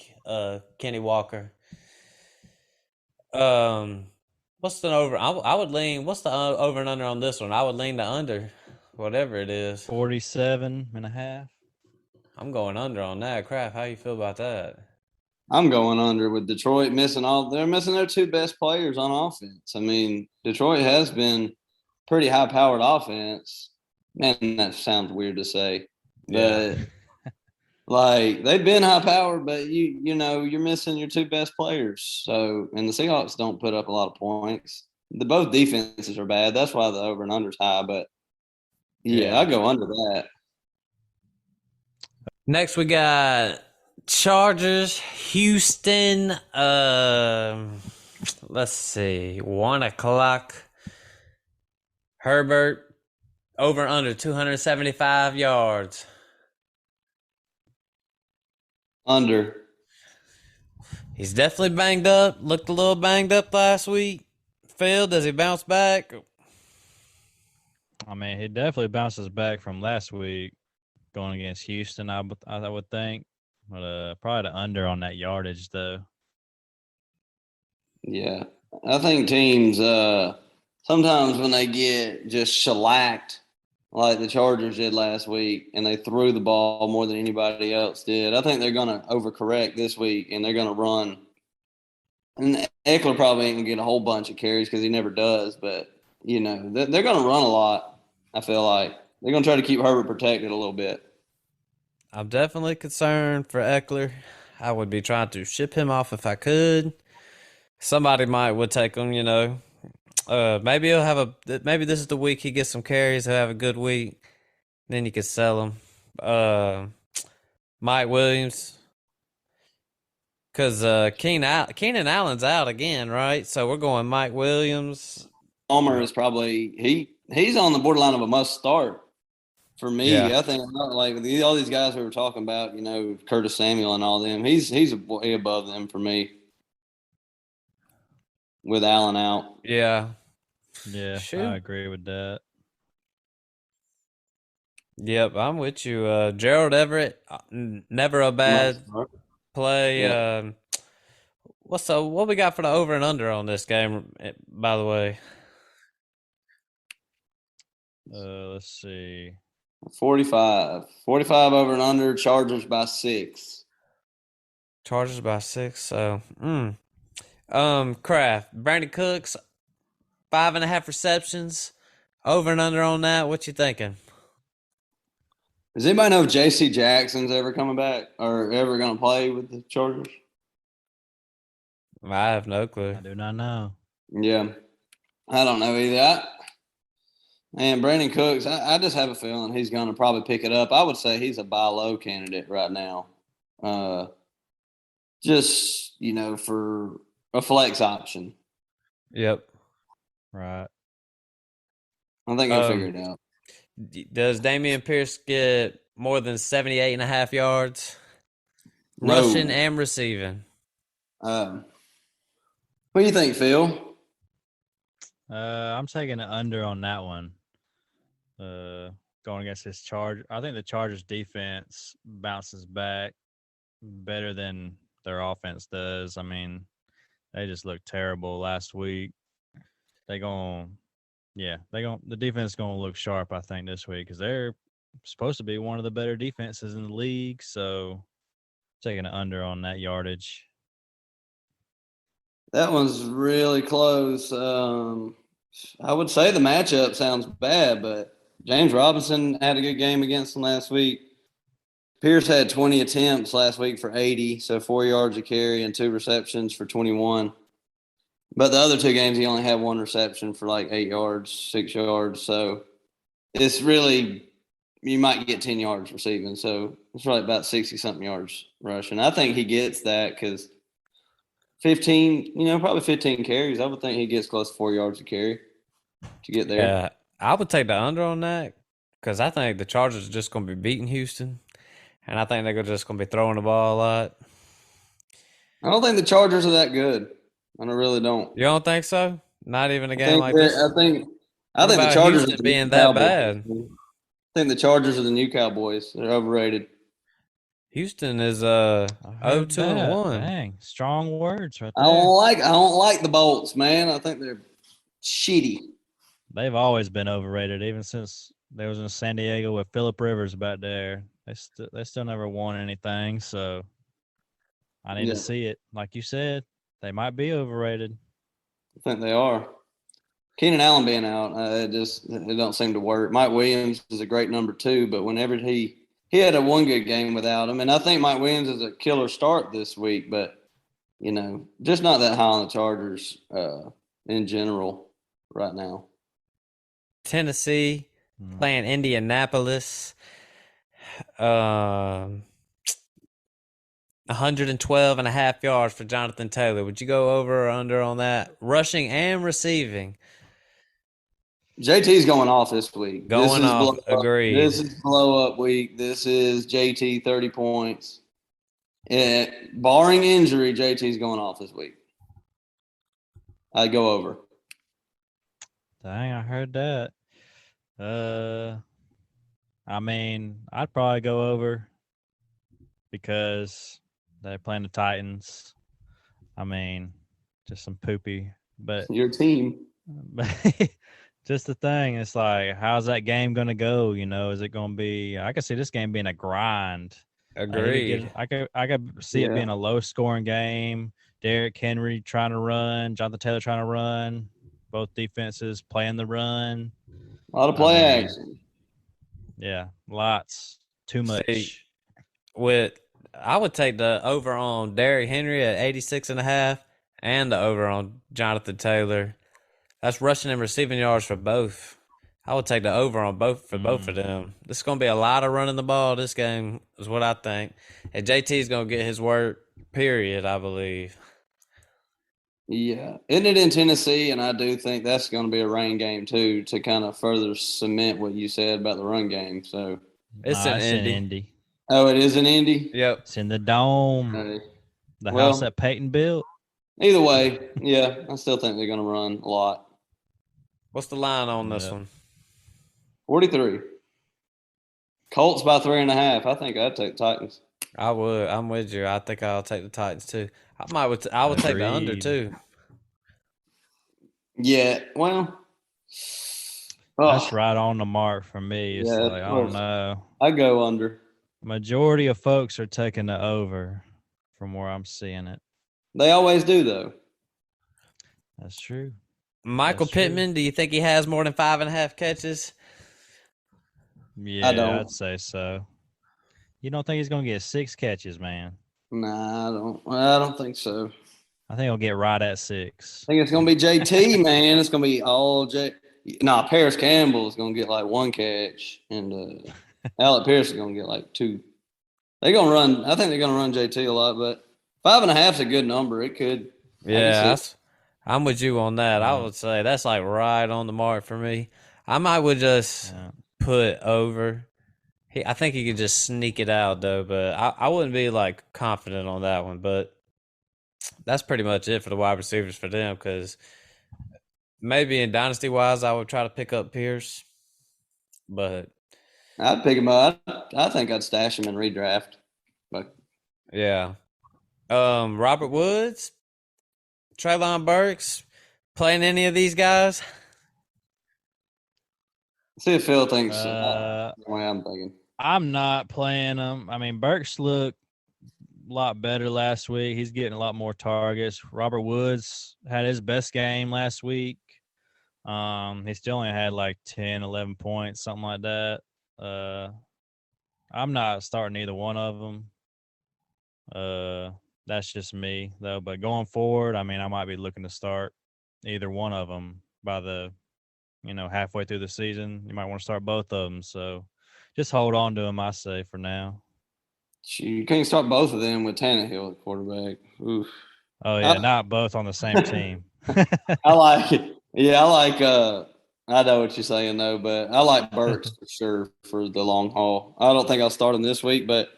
Kenny Walker. What's the over? I would lean. What's the over and under on this one? I would lean the under. whatever it is. 47.5. I'm going under on that. Crap, how you feel about that? I'm going under with Detroit they're missing their two best players on offense. I mean, Detroit has been pretty high powered offense. Man, that sounds weird to say. But Yeah. like they've been high powered, but you're missing your two best players. So and the Seahawks don't put up a lot of points. Both defenses are bad. That's why the over and under's high. But yeah, I go under that. Next we got Chargers, Houston. Let's see, 1:00. Herbert over under 275 yards. Under. He's definitely banged up. Looked a little banged up last week. Phil, does he bounce back? I mean, he definitely bounces back from last week going against Houston, I would think. But probably the under on that yardage, though. Yeah. I think teams sometimes when they get just shellacked like the Chargers did last week and they threw the ball more than anybody else did, I think they're going to overcorrect this week and they're going to run. And Eckler probably ain't going to get a whole bunch of carries because he never does, but, they're going to run a lot, I feel like. They're going to try to keep Herbert protected a little bit. I'm definitely concerned for Eckler. I would be trying to ship him off if I could. Somebody would take him, maybe he'll have maybe this is the week he gets some carries. He'll have a good week. Then you could sell him. Mike Williams. Because Keenan Allen's out again, right? So we're going Mike Williams. Palmer is probably he's on the borderline of a must start for me. Yeah. I think like all these guys we were talking about, Curtis Samuel and all them. He's way above them for me with Allen out. Yeah. Yeah, Shoot. I agree with that. Yep, I'm with you. Gerald Everett, never a bad play. Yeah. What we got for the over and under on this game, by the way? Let's see. 45 over and under. Chargers by 6. Chargers by 6. So, Kraft, Brandon Cooks, 5.5 receptions, over and under on that. What you thinking? Does anybody know if J.C. Jackson's ever coming back or ever going to play with the Chargers? I have no clue. I do not know. Yeah, I don't know either. Man, Brandon Cooks, I just have a feeling he's going to probably pick it up. I would say he's a buy low candidate right now. Just, for a flex option. Yep. Right. I think he'll figure it out. Does Dameon Pierce get more than 78.5 yards? No. Rushing and receiving. What do you think, Phil? I'm taking the under on that one. Going against his Chargers. I think the Chargers defense bounces back better than their offense does. I mean, they just looked terrible last week. The defense is going to look sharp, I think, this week because they're supposed to be one of the better defenses in the league. So, taking an under on that yardage. That one's really close. I would say the matchup sounds bad, but James Robinson had a good game against them last week. Pierce had 20 attempts last week for 80, so 4 yards a carry and 2 receptions for 21. But the other 2 games, he only had 1 reception for like 8 yards, 6 yards. So it's really, you might get 10 yards receiving. So it's probably about 60-something yards rushing. I think he gets that because 15 carries. I would think he gets close to 4 yards a carry to get there. Yeah, I would take the under on that because I think the Chargers are just going to be beating Houston, and I think they're just going to be throwing the ball a lot. I don't think the Chargers are that good. I really don't. You don't think so? Not even a game like this? I think the Chargers Houston being that bad? I think the Chargers are the new Cowboys. They're overrated. Houston is 0-2-1. Dang, strong words right there. I don't like the Bolts, man. I think they're shitty. They've always been overrated, even since They was in San Diego with Phillip Rivers back there. They still never won anything, so I need to Yeah, see it. Like you said, they might be overrated. I think they are. Keenan Allen being out, it don't seem to work. Mike Williams is a great number 2, but whenever he had a one good game without him, and I think Mike Williams is a killer start this week, but just not that high on the Chargers in general right now. Tennessee playing Indianapolis. 112 and a half yards for Jonathan Taylor. Would you go over or under on that? Rushing and receiving. JT's going off this week. Going off. Agreed. This is blow up week. This is JT 30 points. Barring injury, JT's going off this week. I'd go over. Dang, I heard that. I mean, I'd probably go over because they're playing the Titans. I mean, just some poopy, but Your team. just the thing, it's like, how's that game going to go? Is it going to be? I could see this game being a grind. Agreed. I could see it being a low scoring game. Derrick Henry trying to run, Jonathan Taylor trying to run. Both defenses playing the run. A lot of play action. Yeah, lots. Too much. See, I would take the over on Derrick Henry at 86.5 and the over on Jonathan Taylor. That's rushing and receiving yards for both. I would take the over on both of them. This is going to be a lot of running the ball this game is what I think. And JT's going to get his work, period, I believe. Yeah. Isn't it in Tennessee? And I do think that's going to be a rain game, too, to kind of further cement what you said about the run game. So It's in Indy. Oh, it is in Indy? Yep. It's in the dome. The house that Peyton built. Either way, yeah, I still think they're going to run a lot. What's the line on this one? 43. Colts by 3.5. I think I'd take Titans. I would. I'm with you. I think I'll take the Titans too. I would take the under too. Yeah. Well, that's right on the mark for me. It's I don't know. I go under. Majority of folks are taking the over from where I'm seeing it. They always do, though. That's true. Michael Pittman, do you think he has more than 5.5 catches? Yeah, I'd say so. You don't think he's going to get 6 catches, man? Nah, I don't think so. I think he'll get right at 6. I think it's going to be JT, man. It's going to be all Paris Campbell is going to get like 1 catch, and Alec Pierce is going to get like 2. They're going to run. I think they're going to run JT a lot, but 5.5 is a good number. It could. Yeah, I'm with you on that. I would say that's like right on the mark for me. I would just put over. I think he could just sneak it out though, but I wouldn't be like confident on that one. But that's pretty much it for the wide receivers for them, because maybe in dynasty wise I would try to pick up Pierce, but I'd pick him up. I think I'd stash him and redraft. But yeah, Robert Woods, Treylon Burks, playing any of these guys? See if Phil thinks the way I'm thinking. I'm not playing them. I mean, Burks looked a lot better last week. He's getting a lot more targets. Robert Woods had his best game last week. He still only had like 10, 11 points, something like that. I'm not starting either one of them. That's just me, though. But going forward, I mean, I might be looking to start either one of them by the, halfway through the season. You might want to start both of them. So just hold on to them, I say, for now. You can't start both of them with Tannehill at quarterback. Oof. Oh, yeah, not both on the same team. I like it. Yeah, I know what you're saying, though, but I like Burks for sure for the long haul. I don't think I'll start him this week, but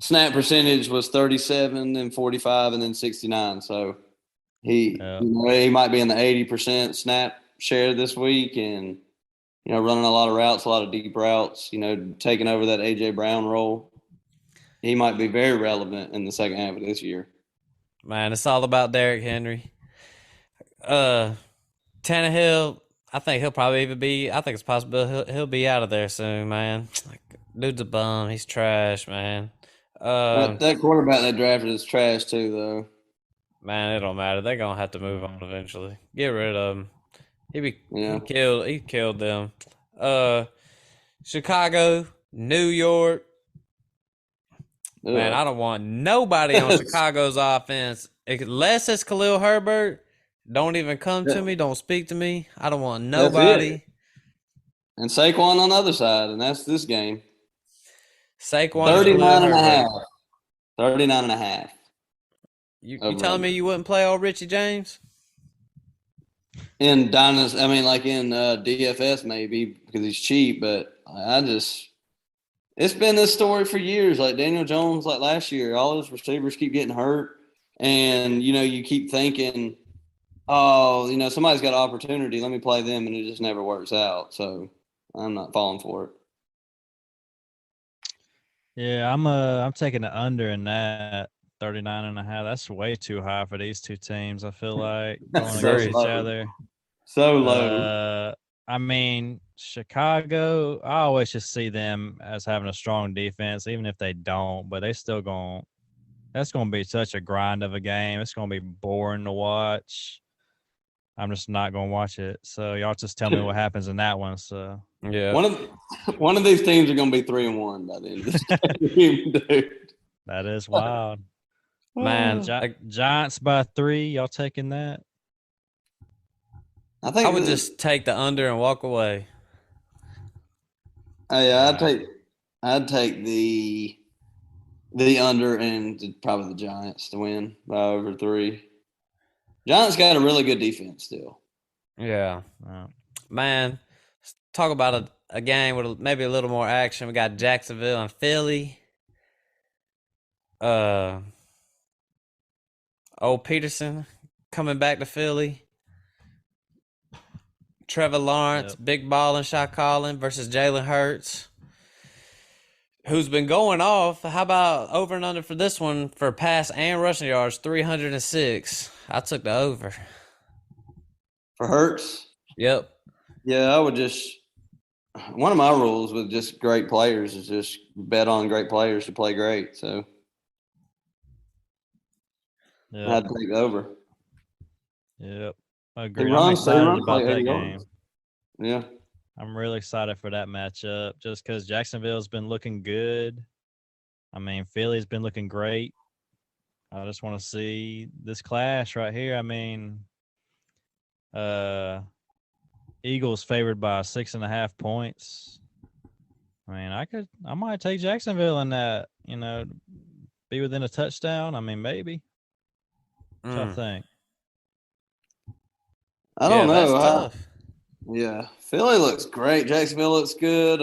snap percentage was 37, then 45, and then 69. So he might be in the 80% snap share this week, and running a lot of routes, a lot of deep routes. Taking over that AJ Brown role. He might be very relevant in the second half of this year. Man, it's all about Derrick Henry. Tannehill, I think he'll probably even be. I think it's possible he'll be out of there soon, man. Like, dude's a bum. He's trash, man. That quarterback they drafted is trash too, though. Man, it don't matter. They're gonna have to move on eventually. Get rid of him. Yeah. He killed them. Uh, Chicago, New York. Man, Ugh. I don't want nobody on Chicago's offense unless it's Khalil Herbert. Don't even come to me. Don't speak to me. I don't want That's nobody. it. And Saquon on the other side, and that's this game. Saquon and Khalil 39 and a half. Herbert. 39 and a half. You telling me you wouldn't play old Richie James? In Dynasty, I mean, like in DFS maybe because he's cheap, but it's been this story for years. Like Daniel Jones, like last year, all his receivers keep getting hurt, and you keep thinking, oh, somebody's got an opportunity. Let me play them, and it just never works out. So I'm not falling for it. Yeah, I'm taking the under in that 39 and a half. That's way too high for these two teams. I feel like That's going so against each low. other. So low. I mean, Chicago, I always just see them as having a strong defense, even if they don't, but they still that's going to be such a grind of a game. It's going to be boring to watch. I'm just not going to watch it. So y'all just tell me what happens in that one. So Yeah. One of these teams are going to be 3-1 by the end of this game, dude. that is wild. Man, Giants by 3. Y'all taking that? I would just take the under and walk away. Yeah, I'd take the under and probably the Giants to win by over 3. Giants got a really good defense still. Yeah. Man, let's talk about a game with maybe a little more action. We got Jacksonville and Philly. Old Peterson coming back to Philly. Trevor Lawrence, big ball and shot calling versus Jalen Hurts, who's been going off. How about over and under for this one for pass and rushing yards? 306. I took the over. For Hurts? Yep. Yeah, I would just – one of my rules with just great players is just bet on great players to play great. So I'd take the over. Yep. I agree. I'm excited about that game. Yeah. I'm really excited for that matchup just because Jacksonville's been looking good. I mean, Philly's been looking great. I just want to see this clash right here. I mean, Eagles favored by 6.5 points. I mean, I might take Jacksonville in that, be within a touchdown. I mean, maybe. What y'all think? I don't know. That's tough. Yeah. Philly looks great. Jacksonville looks good.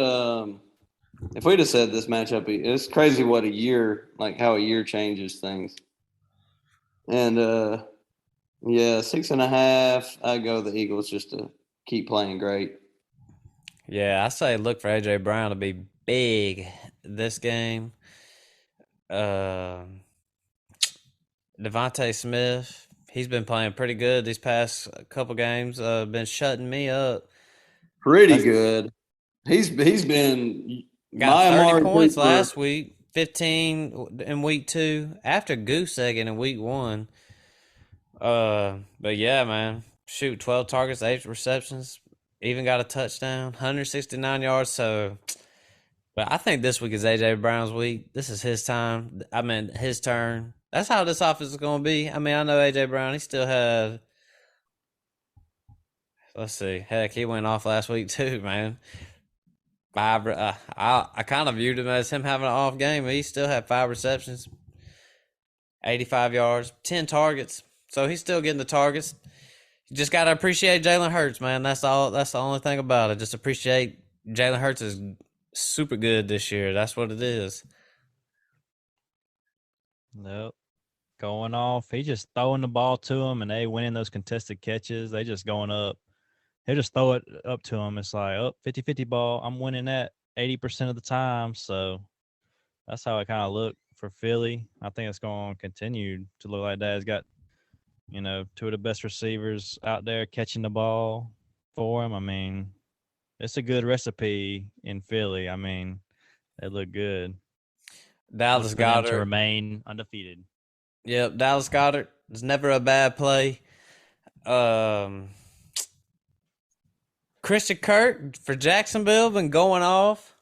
If we'd have said this matchup, it's crazy what how a year changes things. And, 6.5, I'd go the Eagles just to keep playing great. Yeah, I say look for A.J. Brown to be big this game. Devontae Smith, he's been playing pretty good these past couple games. Been shutting me up. Pretty good. He's been got 30 points last week, 15 in week 2 after goose egging in week 1. But yeah, man, shoot, 12 targets, 8 receptions, even got a touchdown, 169 yards. So, but I think this week is AJ Brown's week. This is his time. I mean, his turn. That's how this offense is going to be. I mean, I know AJ Brown. He still had. Let's see. Heck, he went off last week too, man. 5. I kind of viewed him as him having an off game. But he still had 5 receptions, 85 yards, 10 targets. So he's still getting the targets. You just got to appreciate Jalen Hurts, man. That's all. That's the only thing about it. Just appreciate Jalen Hurts is super good this year. That's what it is. Nope. Going off. He just throwing the ball to him, and they winning those contested catches. They just going up. He'll just throw it up to him. It's like, 50-50 ball. I'm winning that 80% of the time. So that's how it kind of looked for Philly. I think it's going to continue to look like that. It's got, 2 of the best receivers out there catching the ball. for him. I mean, it's a good recipe in Philly. I mean, they look good. Look Dallas for them to Goddard. remain undefeated. Yep, Dallas Goddard is never a bad play. Christian Kirk for Jacksonville been going off.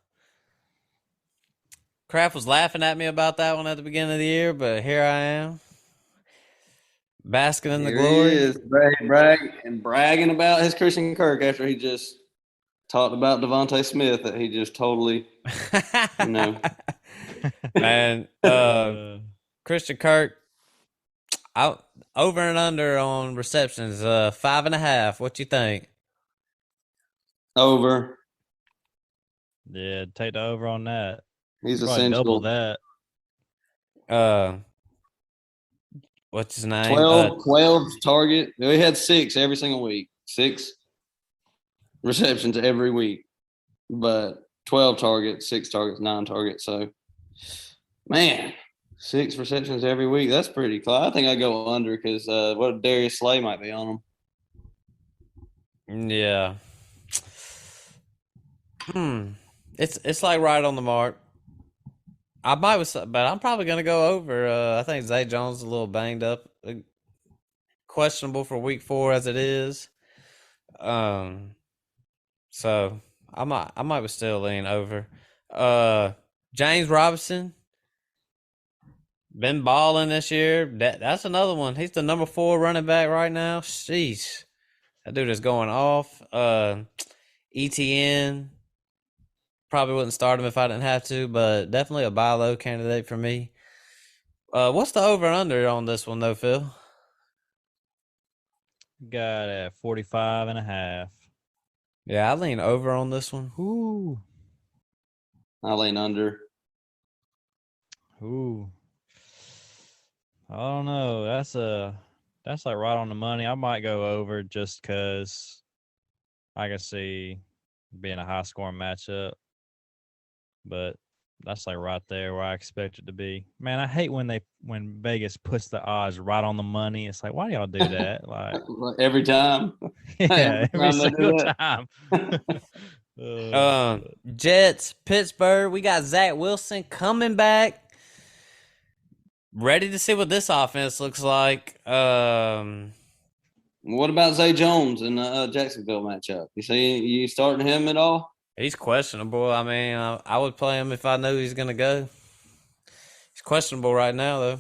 Kraft was laughing at me about that one at the beginning of the year, but here I am, basking in the Here he glory. is, bragging about his Christian Kirk after he just talked about Devontae Smith that he just totally, you know. Man, Christian Kirk, out over and under on receptions, 5.5. What you think? Over. Yeah, take the over on that. He's Probably double essential. that. What's his name? 12 target. He had 6 every single week. 6 receptions every week. But 12 targets, 6 targets, 9 targets. So, man, 6 receptions every week. That's pretty close. I think I go under because what Darius Slay might be on him. Yeah. It's like right on the mark. I might, but I'm probably gonna go over. I think Zay Jones is a little banged up, questionable for week 4 as it is. So I might still lean over. James Robinson been balling this year. That's another one. He's the number 4 running back right now. Sheesh, that dude is going off. ETN. Probably wouldn't start him if I didn't have to, but definitely a buy low candidate for me. What's the over under on this one though, Phil? Got at 45.5. Yeah, I lean over on this one. Ooh. I lean under. Ooh. I don't know. That's like right on the money. I might go over just because I can see being a high scoring matchup. But that's like right there where I expect it to be. Man, I hate when Vegas puts the odds right on the money. It's like, why do y'all do that? Like Every time. yeah, every They do single that. time. Jets, Pittsburgh. We got Zach Wilson coming back. Ready to see what this offense looks like. What about Zay Jones in the Jacksonville matchup? You see, you starting him at all? He's questionable. I mean, I would play him if I knew he's gonna go. He's questionable right now, though.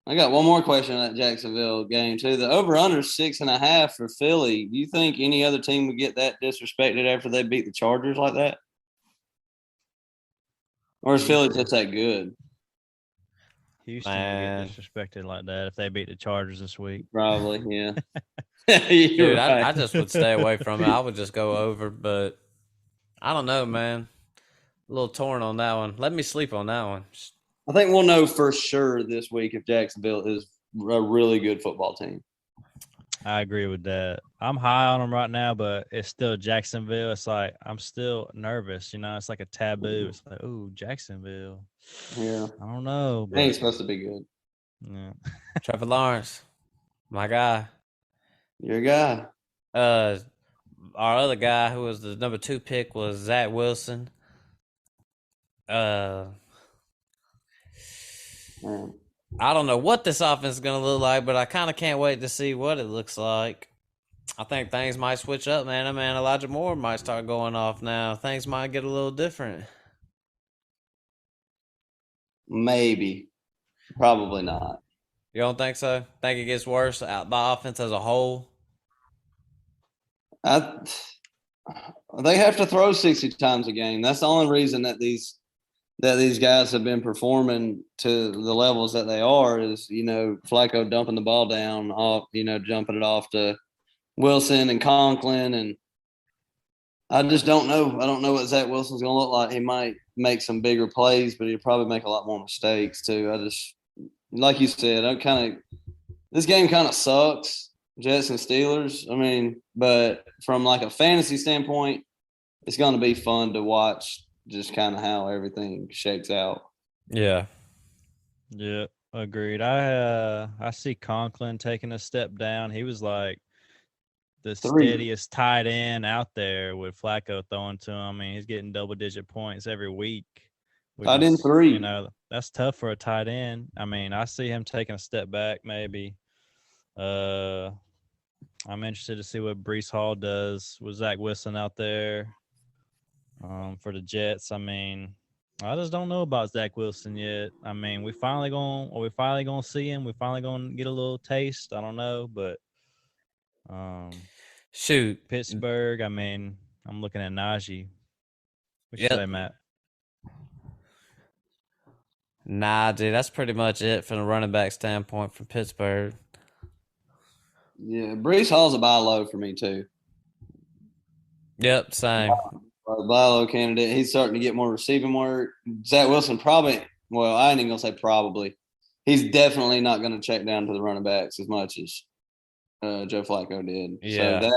I got one more question on that Jacksonville game too. The over/under 6.5 for Philly. Do you think any other team would get that disrespected after they beat the Chargers like that, or is Philly just that good? Houston Man. would get disrespected like that if they beat the Chargers this week. Probably, yeah. Dude, right. I just would stay away from it. I would just go over, but I don't know, man. A little torn on that one. Let me sleep on that one. I think we'll know for sure this week if Jacksonville is a really good football team. I agree with that. I'm high on them right now, but it's still Jacksonville. It's like I'm still nervous. You know, it's like a taboo. It's like, oh, Jacksonville. Yeah, I don't know. they ain't But supposed to be good. yeah. Trevor Lawrence, my guy. Your guy. Our other guy who was the number 2 pick was Zach Wilson. Man. I don't know what this offense is going to look like, but I kind of can't wait to see what it looks like. I think things might switch up, man. Elijah Moore might start going off now. Things might get a little different. Maybe. Probably not. You don't think so? Think it gets worse? The offense as a whole? They have to throw 60 times a game. That's the only reason that these guys have been performing to the levels that they are is, Flacco dumping the ball down off, jumping it off to Wilson and Conklin. And I just don't know. I don't know what Zach Wilson's going to look like. He might make some bigger plays, but he'll probably make a lot more mistakes too. Like you said, this game kind of sucks. Jets and Steelers. But from like a fantasy standpoint, it's going to be fun to watch just kind of how everything shakes out. Yeah. Yeah, agreed. I see Conklin taking a step down. He was like the 3. steadiest tight end out there with Flacco throwing to him. I mean, he's getting double-digit points every week. Tight end 3. That's tough for a tight end. I mean, I see him taking a step back maybe. I'm interested to see what Brees Hall does with Zach Wilson out there for the Jets. I mean, I just don't know about Zach Wilson yet. I mean, we finally gonna see him? We finally gonna get a little taste? I don't know, but Shoot. Pittsburgh. I mean, I'm looking at Najee. What you Yep. say, Matt? Nah, dude, that's pretty much it from the running back standpoint from Pittsburgh. Yeah, Brees Hall's a buy low for me too. Yep, same. Buy low candidate. He's starting to get more receiving work. Zach Wilson probably. Well, I ain't even gonna say probably. He's definitely not going to check down to the running backs as much as Joe Flacco did. Yeah.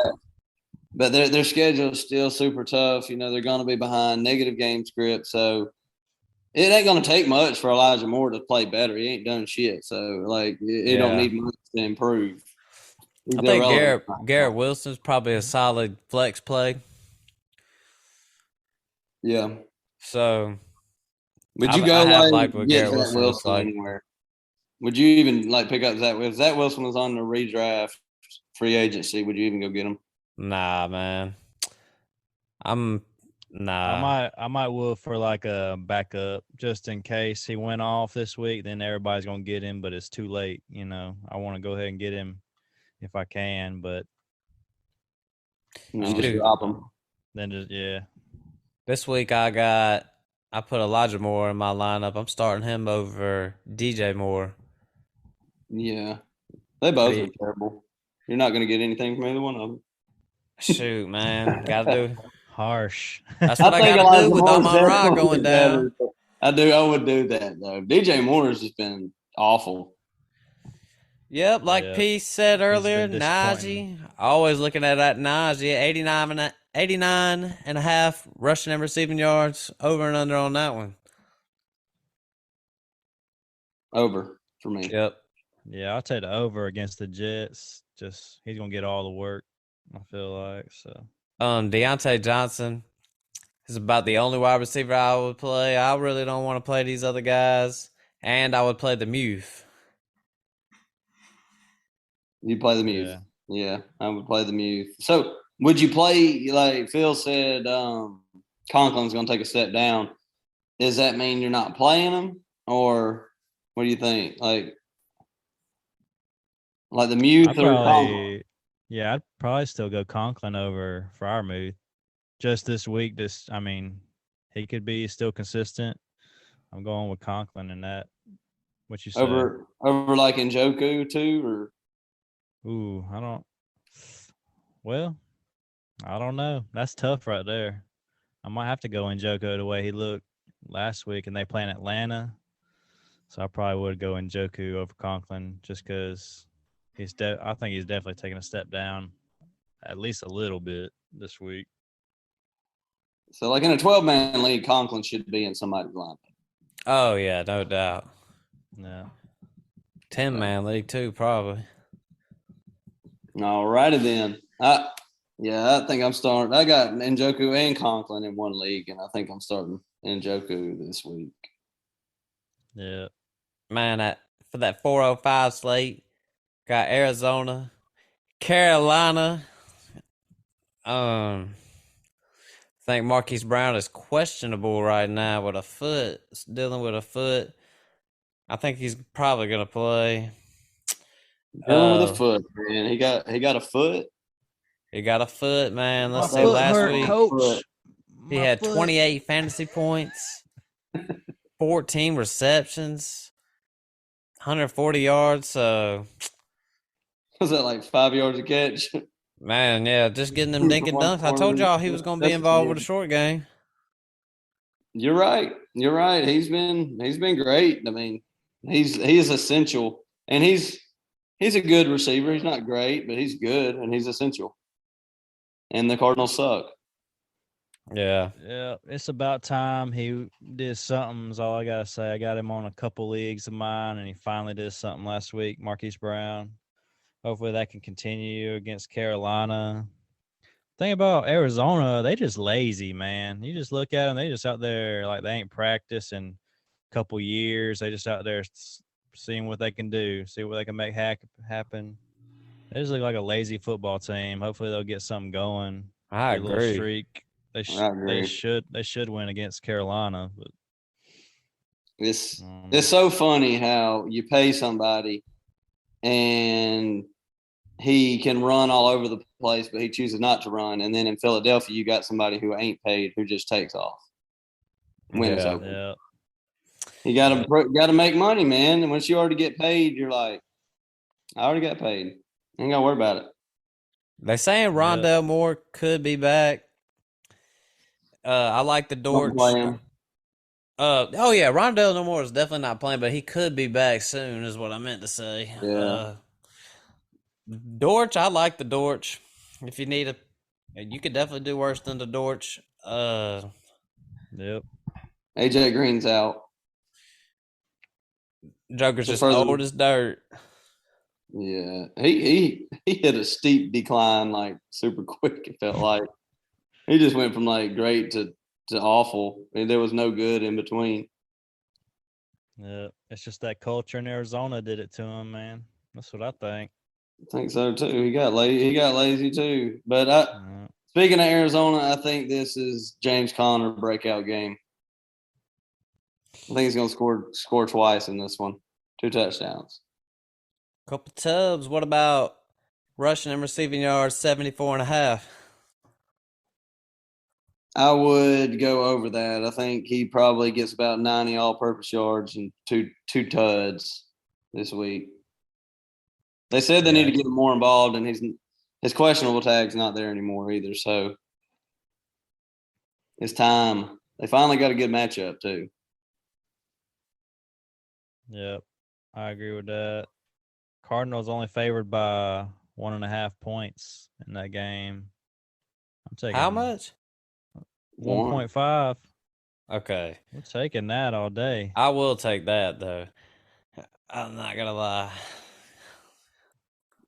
But their schedule is still super tough. You know, they're going to be behind, negative game script. So it ain't going to take much for Elijah Moore to play better. He ain't done shit. So, like, it don't need much to improve. I think Garrett Wilson's probably a solid flex play. Yeah. So would you go get Zach Wilson anywhere? Would you even pick up Zach Wilson? If Zach Wilson was on the redraft free agency, would you even go get him? Nah, man. Nah. I might will for a backup just in case he went off this week. Then everybody's gonna get him, but it's too late. You know, I want to go ahead and get him if I can, but just drop him. Then This week I put Elijah Moore in my lineup. I'm starting him over DJ Moore. Yeah. They both are terrible. You're not going to get anything from either one of them. Shoot, man. Got to do. Harsh. That's what I got to do with Amon-Ra going down. I would do that, though. DJ Moore has just been awful. Yep, P said earlier, Najee. Always looking at that Najee, 89 and a half rushing and receiving yards, over and under on that one. Over for me. Yep. Yeah, I'll take the over against the Jets. Just he's gonna get all the work, I feel like. So Deontay Johnson is about the only wide receiver I would play. I really don't want to play these other guys. And I would play the Muth. You play the Muth. Yeah, I would play the Muth. So would you play, like Phil said, Conklin's going to take a step down. Does that mean you're not playing him? Or what do you think? Like the Muth or Conklin? Yeah, I'd probably still go Conklin over Freiermuth. Just this week, he could be still consistent. I'm going with Conklin in that. What you say? Over like Njoku too, or? Ooh, I don't know. That's tough right there. I might have to go Njoku the way he looked last week, and they play in Atlanta. So I probably would go Njoku over Conklin just because I think he's definitely taking a step down at least a little bit this week. So in a 12-man league, Conklin should be in somebody's lineup. Oh, yeah, no doubt. Yeah. 10-man league too, probably. All righty then. I think I'm starting. I got Njoku and Conklin in one league, and I think I'm starting Njoku this week. Yeah. Man, for that 405 slate, got Arizona, Carolina. I think Marquise Brown is questionable right now with a foot, dealing with a foot. I think he's probably going to play. Dealing with a foot, man. He got a foot. He got a foot, man. Let's see. Last week, coach. He had 28 fantasy points, 14 receptions, 140 yards. So, was that like 5 yards a catch? Man, yeah, just getting them dink and dunks. I told y'all he was going to be involved with a short game. You're right. He's been great. I mean, he is essential, and he's a good receiver. He's not great, but he's good, and he's essential. And the Cardinals suck. Yeah. Yeah, it's about time he did something is all I got to say. I got him on a couple leagues of mine, and he finally did something last week, Marquise Brown. Hopefully that can continue against Carolina. Thing about Arizona, they just lazy, man. You just look at them; they just out there like they ain't practiced in a couple years. They just out there seeing what they can do, see what they can make happen. They just look like a lazy football team. Hopefully they'll get something going, I get a little agree. streak. I agree. They should win against Carolina, but It's I don't it's know. so funny how you pay somebody and he can run all over the place, but he chooses not to run. And then in Philadelphia, you got somebody who ain't paid who just takes off when it's Yeah. open. Yeah, You got to make money, man. And once you already get paid, you're like, I already got paid. Ain't got to worry about it. They saying yeah, Rondell Moore could be back. I like the Don't play Dortch. him. Oh yeah, Rondell No More is definitely not playing, but he could be back soon. Is what I meant to say. Yeah. Dortch, I like the Dortch. If you need you could definitely do worse than the Dortch. yep. AJ Green's out. Joker's The just further, old as dirt. yeah, he hit a steep decline like super quick. It felt like he just went from like great to awful. And there was no good in between. Yeah, it's just that culture in Arizona did it to him, man. That's what I think. I think so too. He got lazy. He got lazy too. But Uh, speaking of Arizona, I think this is James Conner breakout game. I think he's going to score twice in this one, 2 touchdowns. Couple tubs. What about rushing and receiving yards 74.5? I would go over that. I think he probably gets about 90 all-purpose yards and two tuds this week. They said they need yeah, to get him more involved, and his questionable tag's not there anymore either. So it's time. They finally got a good matchup too. yep. I agree with that. Cardinals only favored by 1.5 points in that game. I'm How taking much? 1.5. Okay. We're taking that all day. I will take that though. I'm not gonna lie.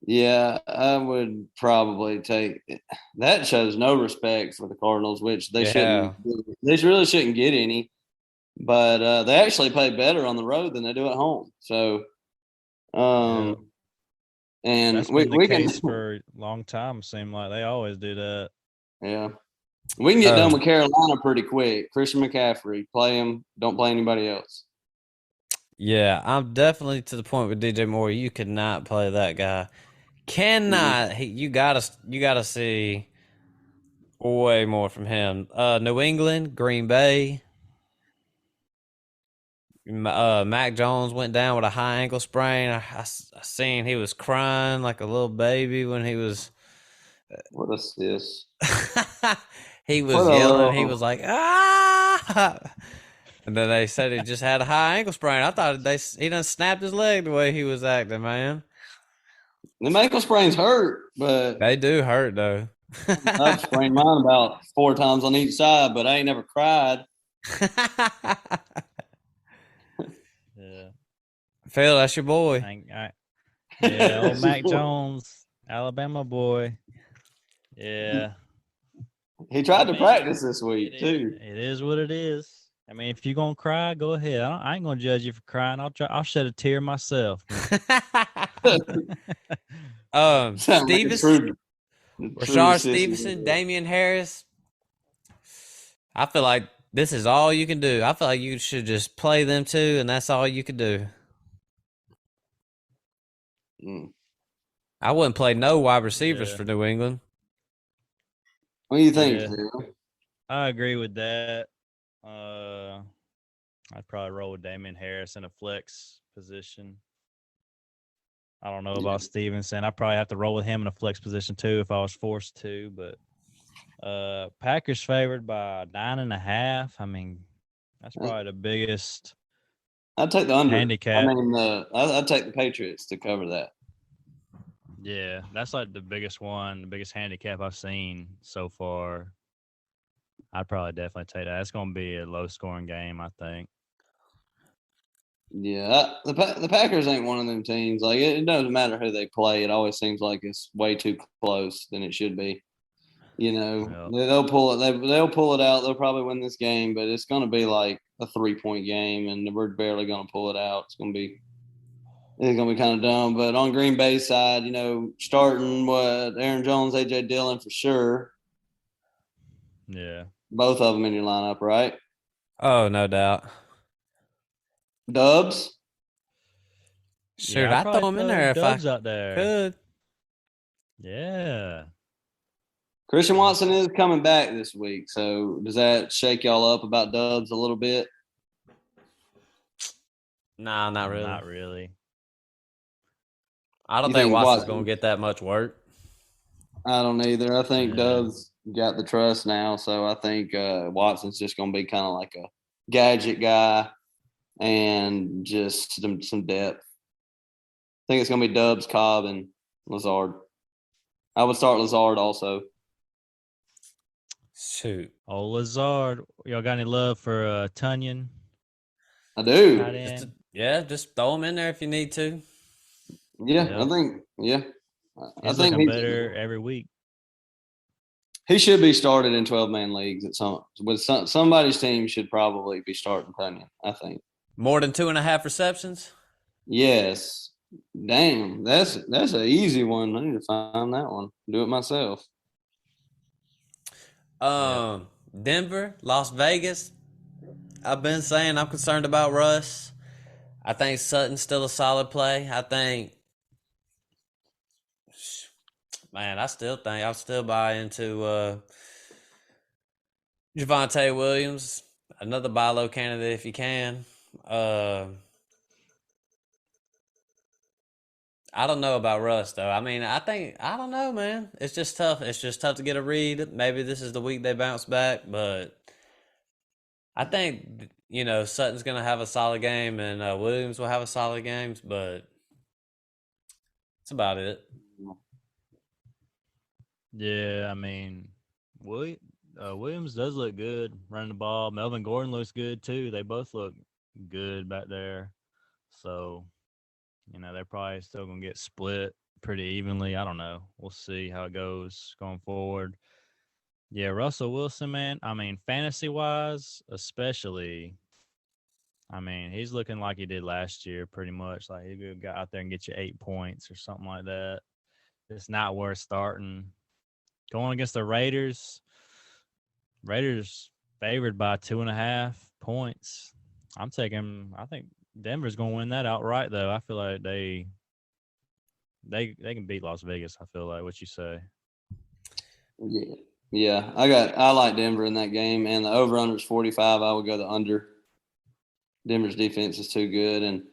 Yeah, I would probably take that. Shows no respect for the Cardinals, which they shouldn't. Yeah. They really shouldn't get any. But they actually play better on the road than they do at home. So, Yeah, and that's been the we can, case for a long time. Seem like they always do that. yeah, we can get done Um, with Carolina pretty quick. Christian McCaffrey, play him. Don't play anybody else. yeah, I'm definitely to the point with DJ Moore. You could not play that guy. Mhm. Cannot. You gotta see way more from him. New England, Green Bay. Mac Jones went down with a high ankle sprain. I seen he was crying like a little baby when he was What assist? he What was a yelling. He little. was like ah, and then they said he just had a high ankle sprain. I thought he done snapped his leg the way he was acting, man. The ankle sprains hurt, but They do hurt though. I've sprained mine about 4 times on each side, but I ain't never cried. Yeah, Phil, that's your boy. yeah. Old Mac Jones, Alabama boy. Yeah, He I tried to mean, practice this week too. it is what it is. I mean, if you're gonna cry, go ahead. I ain't gonna judge you for crying. I'll shed a tear myself. Sound like Stevens, a true Rashard sissy. Stevenson, Damian Harris. I feel like this is all you can do. I feel like you should just play them two, and that's all you could do. Mm. I wouldn't play no wide receivers Yeah, for New England. What do you think, yeah. Phil? I agree with that. Uh, I'd probably roll with Damian Harris in a flex position. I don't know Yeah. about Stevenson. I'd probably have to roll with him in a flex position too if I was forced to. But Packers favored by 9.5. I mean, that's probably the biggest I'd take the under. I handicap. mean, I'd take the Patriots to cover that. Yeah, that's like the biggest one, the biggest handicap I've seen so far. I'd probably definitely take that. It's going to be a low scoring game, I think. Yeah, the Packers ain't one of them teams. Like it doesn't matter who they play. It always seems like it's way too close than it should be. You know, Yep. they'll pull it. They'll pull it out. They'll probably win this game, but it's going to be like a 3-point game, and we're barely going to pull it out. It's going to be kind of dumb. But on Green Bay's side, you know, starting Aaron Jones, AJ Dillon for sure. Yeah. Both of them in your lineup, right? Oh, no doubt. Dubs. Shoot, Yeah, I'd I'd probably throw him in throw there if I Dubs out there. could. Yeah. Christian Watson is coming back this week, so does that shake y'all up about Dubs a little bit? Nah, not really. Not really. I don't You think think Watson's Watson- going to get that much work. I don't either. I think Yeah. Dubs got the trust now, so I think Watson's just going to be kind of like a gadget guy and just some depth. I think it's going to be Dubs, Cobb, and Lazard. I would start Lazard also. Shoot. Oh, Lazard. Y'all got any love for Tunyon? I do. Tight end? Just throw him in there if you need to. Yeah, Yep. I think. Yeah, I He's think looking better every week. he should be started in 12-man leagues at somebody's team should probably be starting Tunyon. I think. More than 2.5 receptions? Yes. Damn, that's an easy one. I need to find that one. Do it myself. Denver, Las Vegas. I've been saying I'm concerned about Russ. I think Sutton's still a solid play. I think, man, I'll still buy into Javonte Williams, another buy low candidate if you can. I don't know about Russ though. I mean, I don't know, man. It's just tough. It's just tough to get a read. Maybe this is the week they bounce back, but I think Sutton's gonna have a solid game and Williams will have a solid game, but that's about it. Yeah, I mean, Williams does look good running the ball. Melvin Gordon looks good too. They both look good back there. So, they're probably still going to get split pretty evenly. I don't know. We'll see how it goes going forward. Yeah, Russell Wilson, man. I mean, fantasy-wise, especially, I mean, he's looking like he did last year pretty much. Like, he could go out there and get you 8 points or something like that. It's not worth starting. Going against the Raiders favored by 2.5 points. I think Denver's going to win that outright, though. I feel like they can beat Las Vegas, I feel like. What you say? Yeah. I like Denver in that game, and the over-under is 45. I would go the under. Denver's defense is too good, and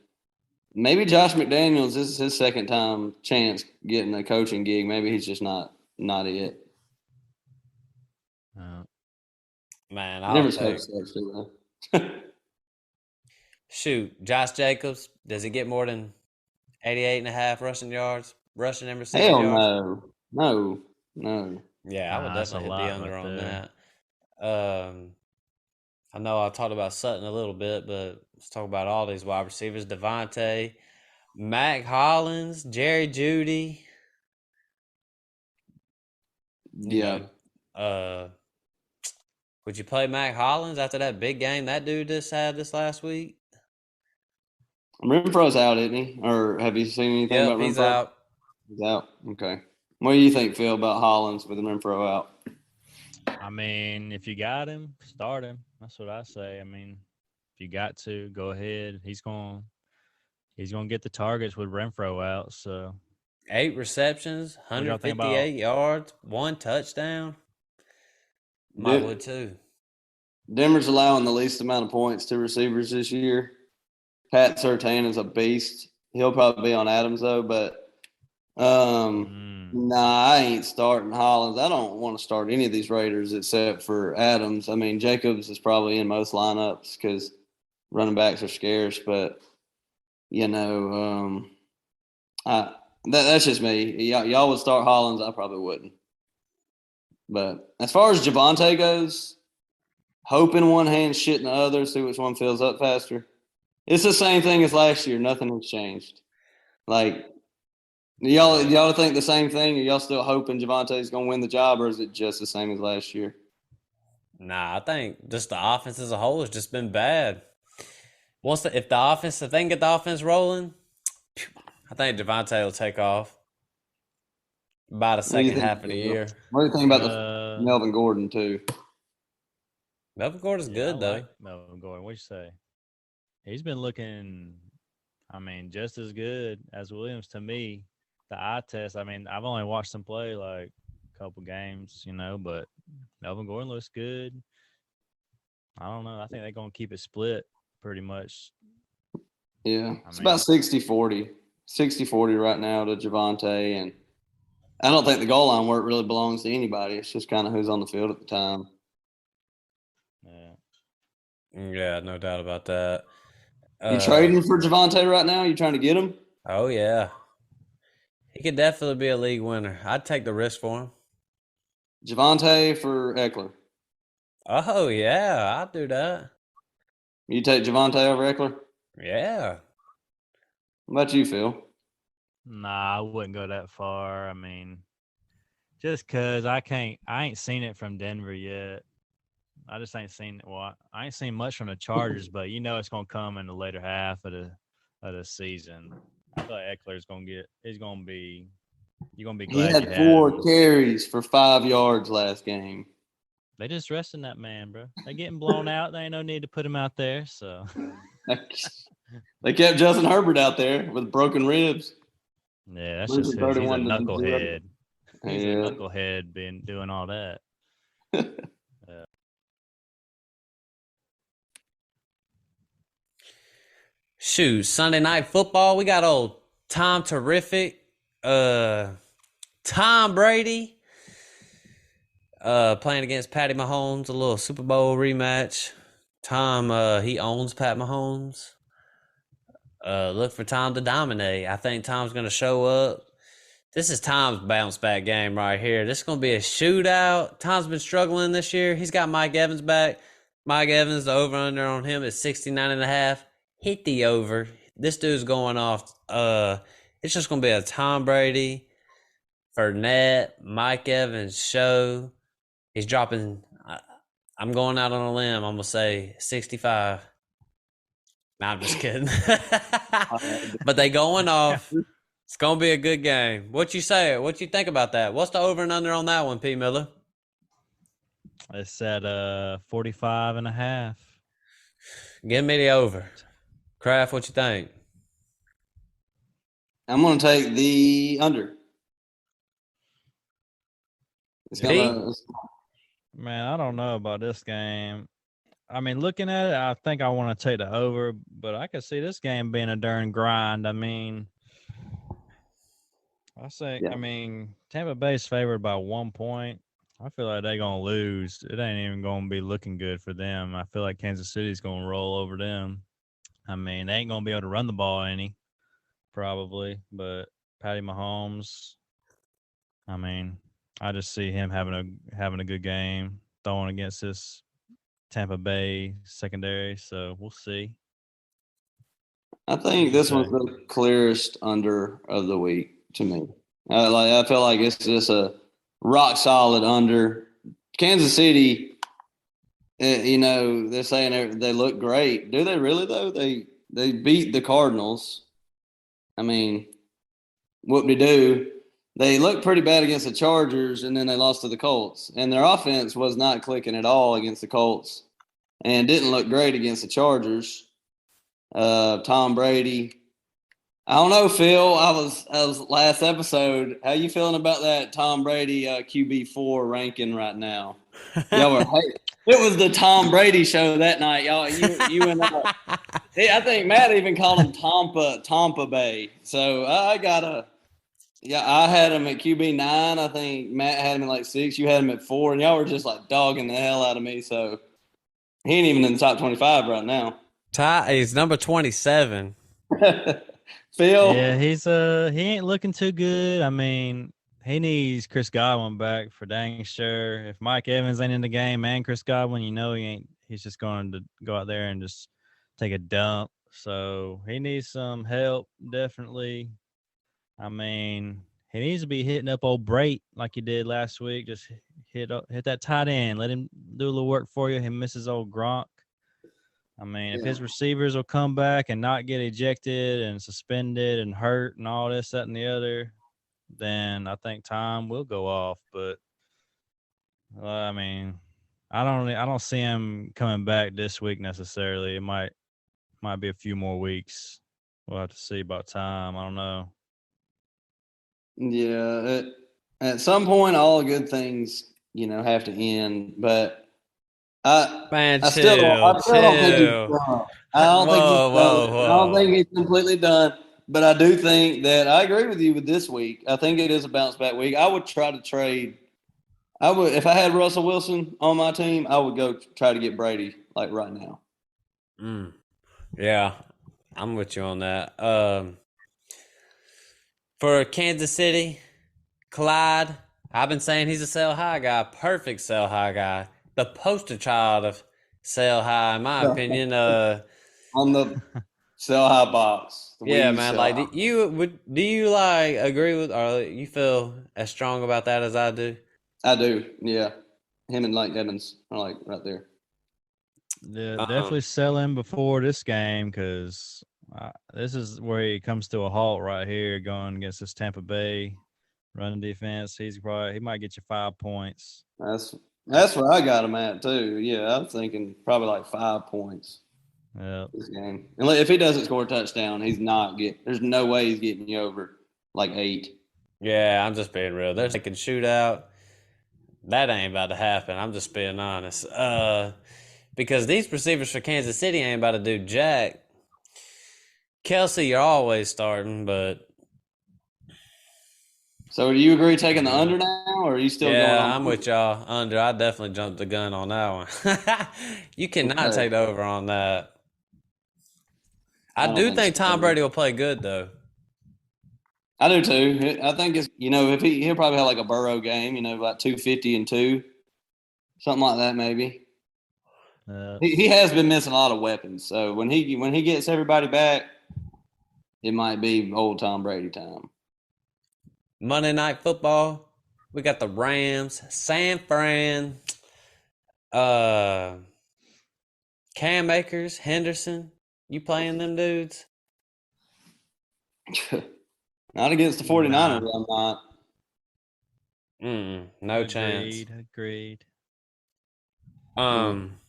maybe Josh McDaniels, this is his second time chance getting a coaching gig. Maybe he's just not it. Man, Denver's coach sucks too, though. Shoot, Josh Jacobs, does he get more than 88.5 rushing and receiving Hell yards? no. Yeah, I would That's a definitely hit lot the under right on there. that. I know I talked about Sutton a little bit, but let's talk about all these wide receivers. Devontae, Mac Hollins, Jerry Jeudy. Yeah. Would you play Mac Hollins after that big game that dude just had this last week? Renfro's out, isn't he? Or have you seen anything about Renfro? He's out. He's out. Okay. What do you think, Phil, about Hollins with Renfro out? I mean, if you got him, start him. That's what I say. I mean, if you got to, go ahead. He's going to get the targets with Renfro out. So 8 receptions, What y'all think 158 yards, 1 touchdown. Might would too. Denver's allowing the least amount of points to receivers this year. Pat Surtain is a beast. He'll probably be on Adams though, but nah, I ain't starting Hollins. I don't want to start any of these Raiders except for Adams. I mean, Jacobs is probably in most lineups because running backs are scarce, but that's just me. Y'all would start Hollins. I probably wouldn't. But as far as Javonte goes, hope in one hand, shit in the other, see which one fills up faster. It's the same thing as last year. Nothing has changed. Like, y'all think the same thing? Are y'all still hoping Javonte's going to win the job, or is it just the same as last year? Nah, I think just the offense as a whole has just been bad. If they can get the offense rolling, I think Javonte will take off by the What do you second think, half of the Phil? year. What do you think about the Melvin Gordon too? Melvin Gordon's I good though. like Melvin Gordon. What'd you say? He's been looking, just as good as Williams to me. The eye test, I've only watched him play like a couple games, but Melvin Gordon looks good. I don't know. I think they're going to keep it split pretty much. Yeah, it's about 60-40. 60-40 right now to Javonte, and I don't think the goal line work really belongs to anybody. It's just kind of who's on the field at the time. Yeah, no doubt about that. You trading for Javonte right now? You trying to get him? Oh yeah, he could definitely be a league winner. I'd take the risk for him. Javonte for Eckler. Oh yeah, I'd do that. You take Javonte over Eckler? Yeah. What about you, Phil? Nah, I wouldn't go that far. Just because I ain't seen it from Denver yet. I just ain't seen it. Well, I ain't seen much from the Chargers, but it's gonna come in the later half of the season. I feel like Eckler's gonna get. You're gonna be He glad you had had 4 him. carries for 5 yards last game. They just resting that man, bro. They getting blown out. There ain't no need to put him out there. So they kept Justin Herbert out there with broken ribs. yeah, that's just his. He's a knucklehead. He's a Yeah. knucklehead been doing all that. Shoot, Sunday night football. We got old Tom Terrific, Tom Brady, playing against Patty Mahomes. A little Super Bowl rematch. Tom, he owns Pat Mahomes. Look for Tom to dominate. I think Tom's going to show up. This is Tom's bounce back game right here. This is going to be a shootout. Tom's been struggling this year. He's got Mike Evans back. Mike Evans, the over under on him is 69.5. Hit the over. This dude's going off. It's just going to be a Tom Brady, Fournette, Mike Evans show. He's dropping. I'm going out on a limb. I'm going to say 65. Nah, I'm just kidding. But they going off. It's going to be a good game. What you say? What you think about that? What's the over and under on that one, P. Miller? It's at 45.5. Give me the over. Kraft, what you think? I'm going to take the under. Man, I don't know about this game. Looking at it, I think I want to take the over, but I could see this game being a darn grind. Tampa Bay's favored by 1 point. I feel like they're going to lose. It ain't even going to be looking good for them. I feel like Kansas City's going to roll over them. They ain't going to be able to run the ball any, probably. But Patty Mahomes, I just see him having a good game, throwing against this Tampa Bay secondary. So we'll see. I think this was the clearest under of the week to me. I feel like it's just a rock solid under. Kansas City, they're saying they look great. Do they really though? They beat the Cardinals. Whoop-de-doo. They looked pretty bad against the Chargers, and then they lost to the Colts. And their offense was not clicking at all against the Colts, and didn't look great against the Chargers. Tom Brady. I don't know, Phil. I was last episode. How you feeling about that Tom Brady QB4 ranking right now? Y'all were it was the Tom Brady show that night, y'all. You and I think Matt even called him Tampa Bay. So I had him at QB9. I think Matt had him at like 6. You had him at 4, and y'all were just like dogging the hell out of me. So he ain't even in the top 25 right now. He's number 27. Phil? Yeah, he ain't looking too good. He needs Chris Godwin back for dang sure. If Mike Evans ain't in the game and Chris Godwin, he ain't. He's just going to go out there and just take a dump. So he needs some help, definitely. I mean, he needs to be hitting up old Brait like he did last week. Just hit that tight end. Let him do a little work for you. He misses old Gronk. I mean, if Yeah. his receivers will come back and not get ejected and suspended and hurt and all this, that, and the other, then I think time will go off. But I mean, I don't see him coming back this week necessarily. It might be a few more weeks. We'll have to see about time. I don't know. Yeah, at some point, all good things, have to end. But I, Man, I still don't, chill, I still don't think he's chill. done. I don't think he's Whoa, done. whoa, I don't whoa. think he's completely done. But I do think that I agree with you with this week. I think it is a bounce back week. I would try to trade. I would if I had Russell Wilson on my team. I would go try to get Brady like right now. Yeah, I'm with you on that. For Kansas City, Clyde, I've been saying he's a sell high guy, perfect sell high guy, the poster child of sell high, in my opinion. On the sell high box, we Yeah, use man. sell Like, high. do you like agree with, or you feel as strong about that as I do? I do. Yeah, him and like Evans are like right there. Yeah, Um, definitely sell him before this game because this is where he comes to a halt right here going against this Tampa Bay running defense. He might get you 5 points. That's where I got him at too. Yeah, I'm thinking probably like 5 points Yeah. this game. And if he doesn't score a touchdown, he's not get. There's no way he's getting you over like 8. yeah, I'm just being real. There's like a shootout. That ain't about to happen. I'm just being honest. Because these receivers for Kansas City ain't about to do jack. Kelsey, you're always starting, but So do you agree taking the Yeah. under now, or are you still going yeah, on? I'm with y'all. Under, I definitely jumped the gun on that one. You cannot Okay. take the over on that. I I don't do think think Tom so. Brady will play good though. I do too. I think it's if he'll probably have like a Burrow game, about 250 and 2, something like that maybe. Uh, He has been missing a lot of weapons, so when he gets everybody back, it might be old Tom Brady time. Monday Night Football. We got the Rams, San Fran, uh, Cam Akers, Henderson. You playing them dudes? Not against the 49ers, nah. I'm not. No chance. Agreed. Um,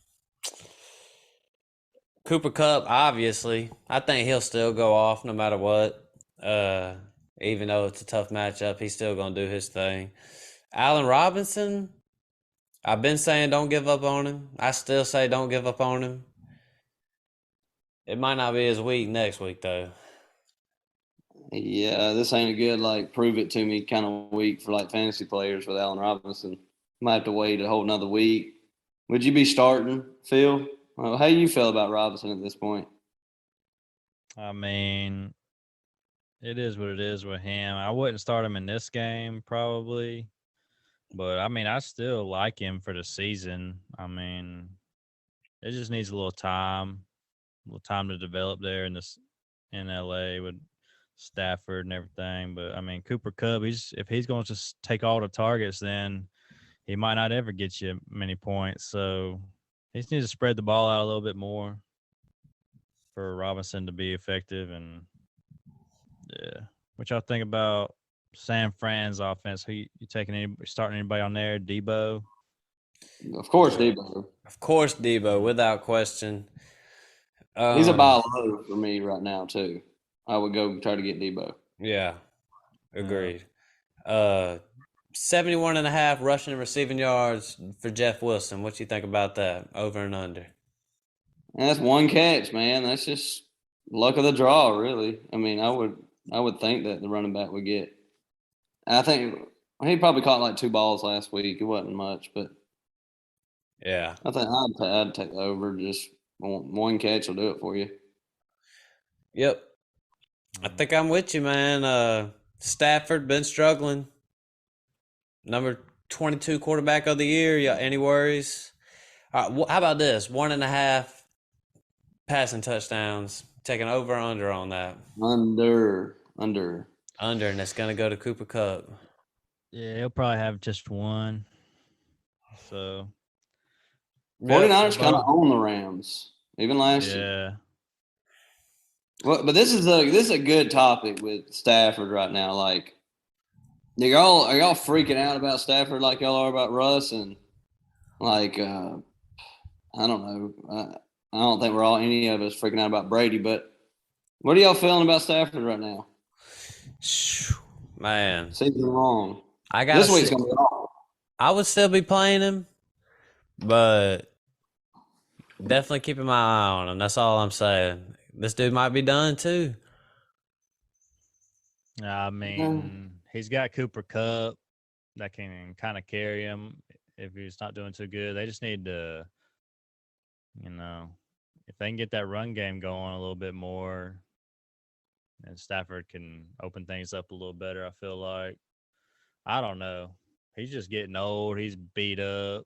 Cooper Cup, obviously, I think he'll still go off no matter what. Even though it's a tough matchup, he's still gonna do his thing. Allen Robinson, I've been saying don't give up on him. I still say don't give up on him. It might not be his week next week though. Yeah, this ain't a good prove it to me kind of week for fantasy players with Allen Robinson. Might have to wait a whole another week. Would you be starting, Phil? How you feel about Robinson at this point? I mean, it is what it is with him. I wouldn't start him in this game probably, but I mean, I still like him for the season. I mean, it just needs a little time to develop there in LA with Stafford and everything. But I mean, Cooper Cup, if he's going to just take all the targets, then he might not ever get you many points. So he just needs to spread the ball out a little bit more for Robinson to be effective. And yeah, what y'all think about San Fran's offense? Who you starting anybody on there? Debo? Of course, Debo. Of course, Debo, without question. He's a buy Um, low for me right now too. I would go try to get Debo. yeah, agreed. 71 and a half rushing and receiving yards for Jeff Wilson. What you think about that? Over and under. And that's one catch, man. That's just luck of the draw, really. I mean, I would think that the running back would get. I think he probably caught like 2 balls last week. It wasn't much, but Yeah. I think I'd take the over. Just one catch will do it for you. Yep. I think I'm with you, man. Stafford been struggling. Number 22 quarterback of the year. Yeah. Any worries? All right, how about this? 1.5 passing touchdowns Taking over or under on that? Under. Under, and it's going to go to Cooper Cup. Yeah, he'll probably have just one. So 49ers kind of own the Rams, even last year. yeah. Well, but this is a good topic with Stafford right now. Like, are y'all freaking out about Stafford like y'all are about Russ? And like, I don't know. I don't think we're all any of us freaking out about Brady. But what are y'all feeling about Stafford right now? Man, Season long. I got this week's gonna be awful. I would still be playing him, but definitely keeping my eye on him. That's all I'm saying. This dude might be done too. I mean, he's got Cooper Cup that can kind of carry him if he's not doing too good. They just need to, if they can get that run game going a little bit more, and Stafford can open things up a little better, I feel like. I don't know. He's just getting old. He's beat up.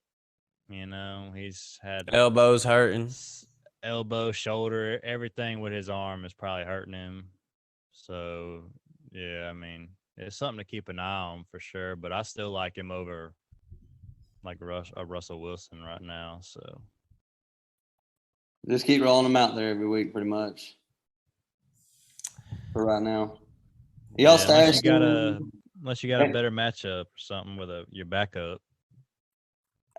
He's had Elbows hurting. elbow, shoulder, everything with his arm is probably hurting him. So, yeah, I mean, it's something to keep an eye on for sure. But I still like him over like Russell Wilson right now. So Just keep rolling them out there every week, pretty much. For right now, y'all unless you got a better matchup or something with your backup.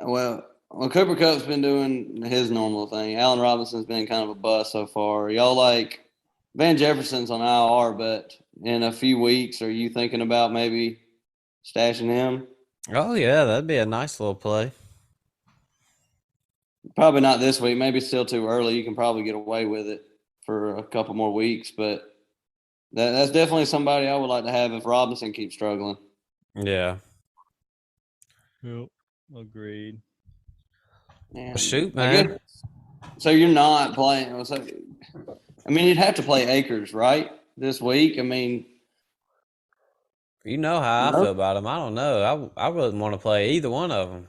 Well, Cooper Cup's been doing his normal thing. Allen Robinson's been kind of a bust so far. Y'all like Van Jefferson's on IR, but in a few weeks, are you thinking about maybe stashing him? Oh yeah, that'd be a nice little play. Probably not this week. Maybe still too early. You can probably get away with it for a couple more weeks, but that's definitely somebody I would like to have if Robinson keeps struggling. Yeah. Yep. Agreed. And shoot, man. So you're not playing. I mean, you'd have to play Akers, right? This week. I mean, you know how I feel about him. I don't know. I wouldn't want to play either one of them.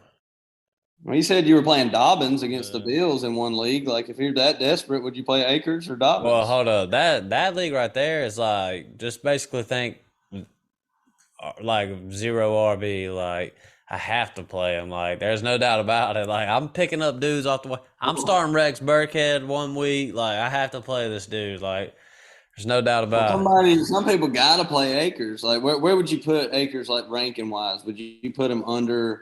Well, you said you were playing Dobbins against the Bills in one league. Like, if you're that desperate, would you play Akers or Dobbins? Well, hold up. That league right there is like just basically think like zero RB. Like I have to play him. Like there's no doubt about it. Like I'm picking up dudes off the way. I'm starting Rex Burkhead one week. Like I have to play this dude. Like there's no doubt about it. Some people got to play Akers. Like where would you put Akers like ranking wise? Would you put him under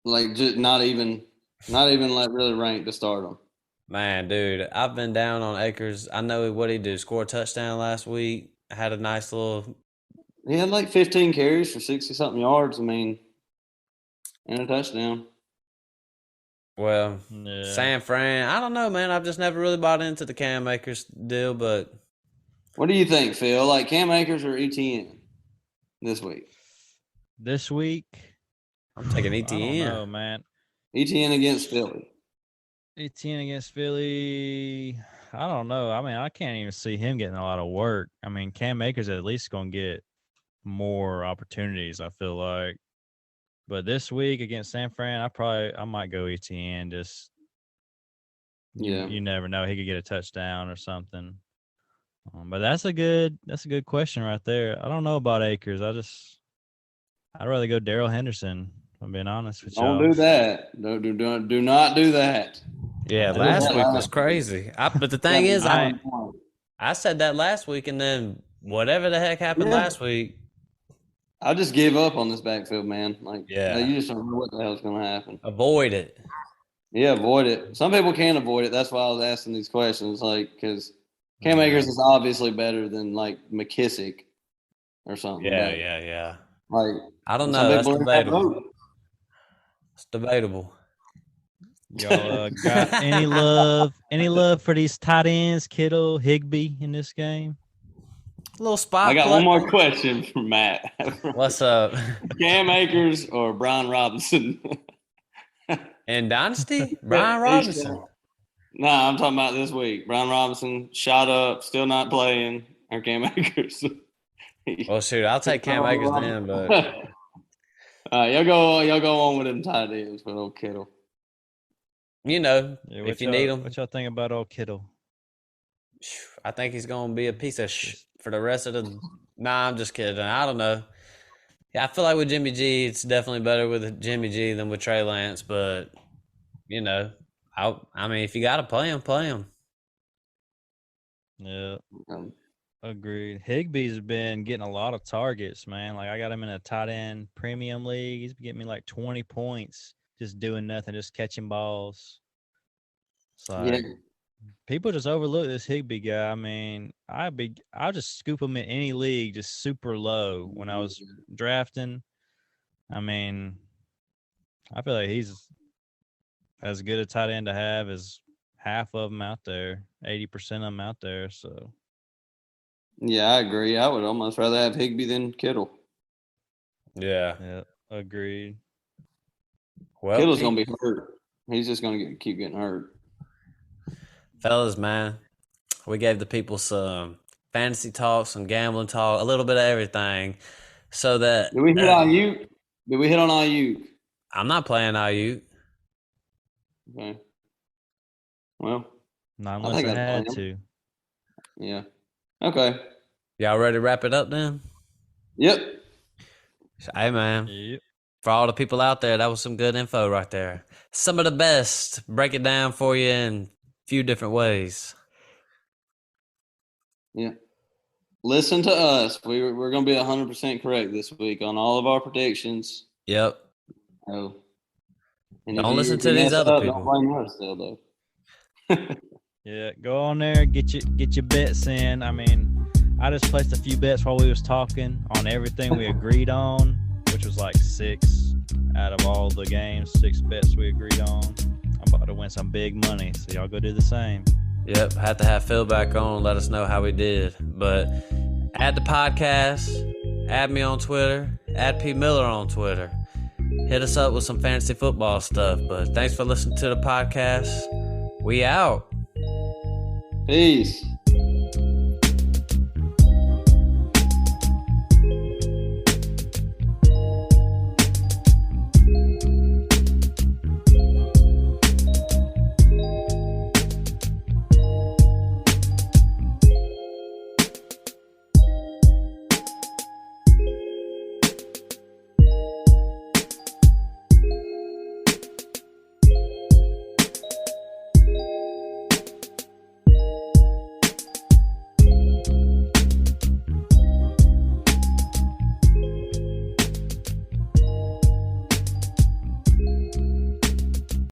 like just not even like really ranked to start him? Man, dude, I've been down on Akers. I know what he did. Score a touchdown last week. Had a nice little. He had like 15 carries for 60-something yards. I mean, and a touchdown. Well, San Fran, I don't know, man. I've just never really bought into the Cam Akers deal, but. What do you think, Phil? Like Cam Akers or ETN this week? This week? I'm taking ETN. I don't know, man. ETN against Philly. ETN against Philly. I don't know. I mean, I can't even see him getting a lot of work. I mean, Cam Akers at least going to get more opportunities, I feel like. But this week against San Fran, I might go ETN. Just you never know. He could get a touchdown or something. But that's a good question right there. I don't know about Akers. I'd rather go Darrell Henderson. If I'm being honest with you. Don't do that. Do not do that. Yeah, last week was crazy. But the thing is, I said that last week, and then whatever the heck happened last week. I just give up on this backfield, man. Like, you just don't know what the hell's going to happen. Avoid it. Yeah, avoid it. Some people can't avoid it. That's why I was asking these questions, like, because Cam Akers is obviously better than like McKissick or something. Yeah. Like, I don't know. That's debatable. It's debatable. Y'all got any love for these tight ends, Kittle, Higbee in this game? A little spot. I got one more question for Matt. What's up? Cam Akers or Brian Robinson? In Dynasty? Brian Robinson. Nah, I'm talking about this week. Brian Robinson shot up, still not playing, or Cam Akers. Well, shoot, I'll take Cam Akers then, but y'all go on with them tight ends with old Kittle. You know, if you need them. What y'all think about old Kittle? I think he's going to be a piece of for the rest of the. Nah, I'm just kidding. I don't know. Yeah, I feel like with Jimmy G, it's definitely better with Jimmy G than with Trey Lance. But you know, I mean, if you got to play him, play him. Yeah, Um, agreed. Higbee's been getting a lot of targets, man. Like I got him in a tight end premium league. He's getting me like 20 points, just doing nothing, just catching balls. It's yeah, like people just overlook this Higbee guy. I mean, I'll just scoop him in any league, just super low. When I was drafting, I mean, I feel like he's as good a tight end to have as half of them out there, 80% of them out there. So yeah, I agree. I would almost rather have Higbee than Kittle. Yeah. yeah, agreed. Well, Kittle's gonna be hurt. He's just gonna keep getting hurt. fellas, man, we gave the people some fantasy talk, some gambling talk, a little bit of everything, so that Did we hit on you? Did we hit on Ayuk? I'm not playing IU. Okay. Well, Not I unless think I I'd play had him. to. Yeah. Okay. Y'all ready to wrap it up then? Yep. Hey, man. Yep. For all the people out there, that was some good info right there. Some of the best. Break it down for you in a few different ways. Yeah. Listen to us. We're going to be 100% correct this week on all of our predictions. Yep. Oh. And Don't listen if to you these mess other up, people. Don't blame us still, though. Yeah, go on there, get your bets in. I mean, I just placed a few bets while we was talking on everything we agreed on, which was like 6 out of all the games, 6 bets we agreed on. I'm about to win some big money, so y'all go do the same. Yep. Had to have Phil back on. Let us know how we did. But add the podcast. Add me on Twitter. Add P. Miller on Twitter. Hit us up with some fantasy football stuff. But thanks for listening to the podcast. We out. Peace.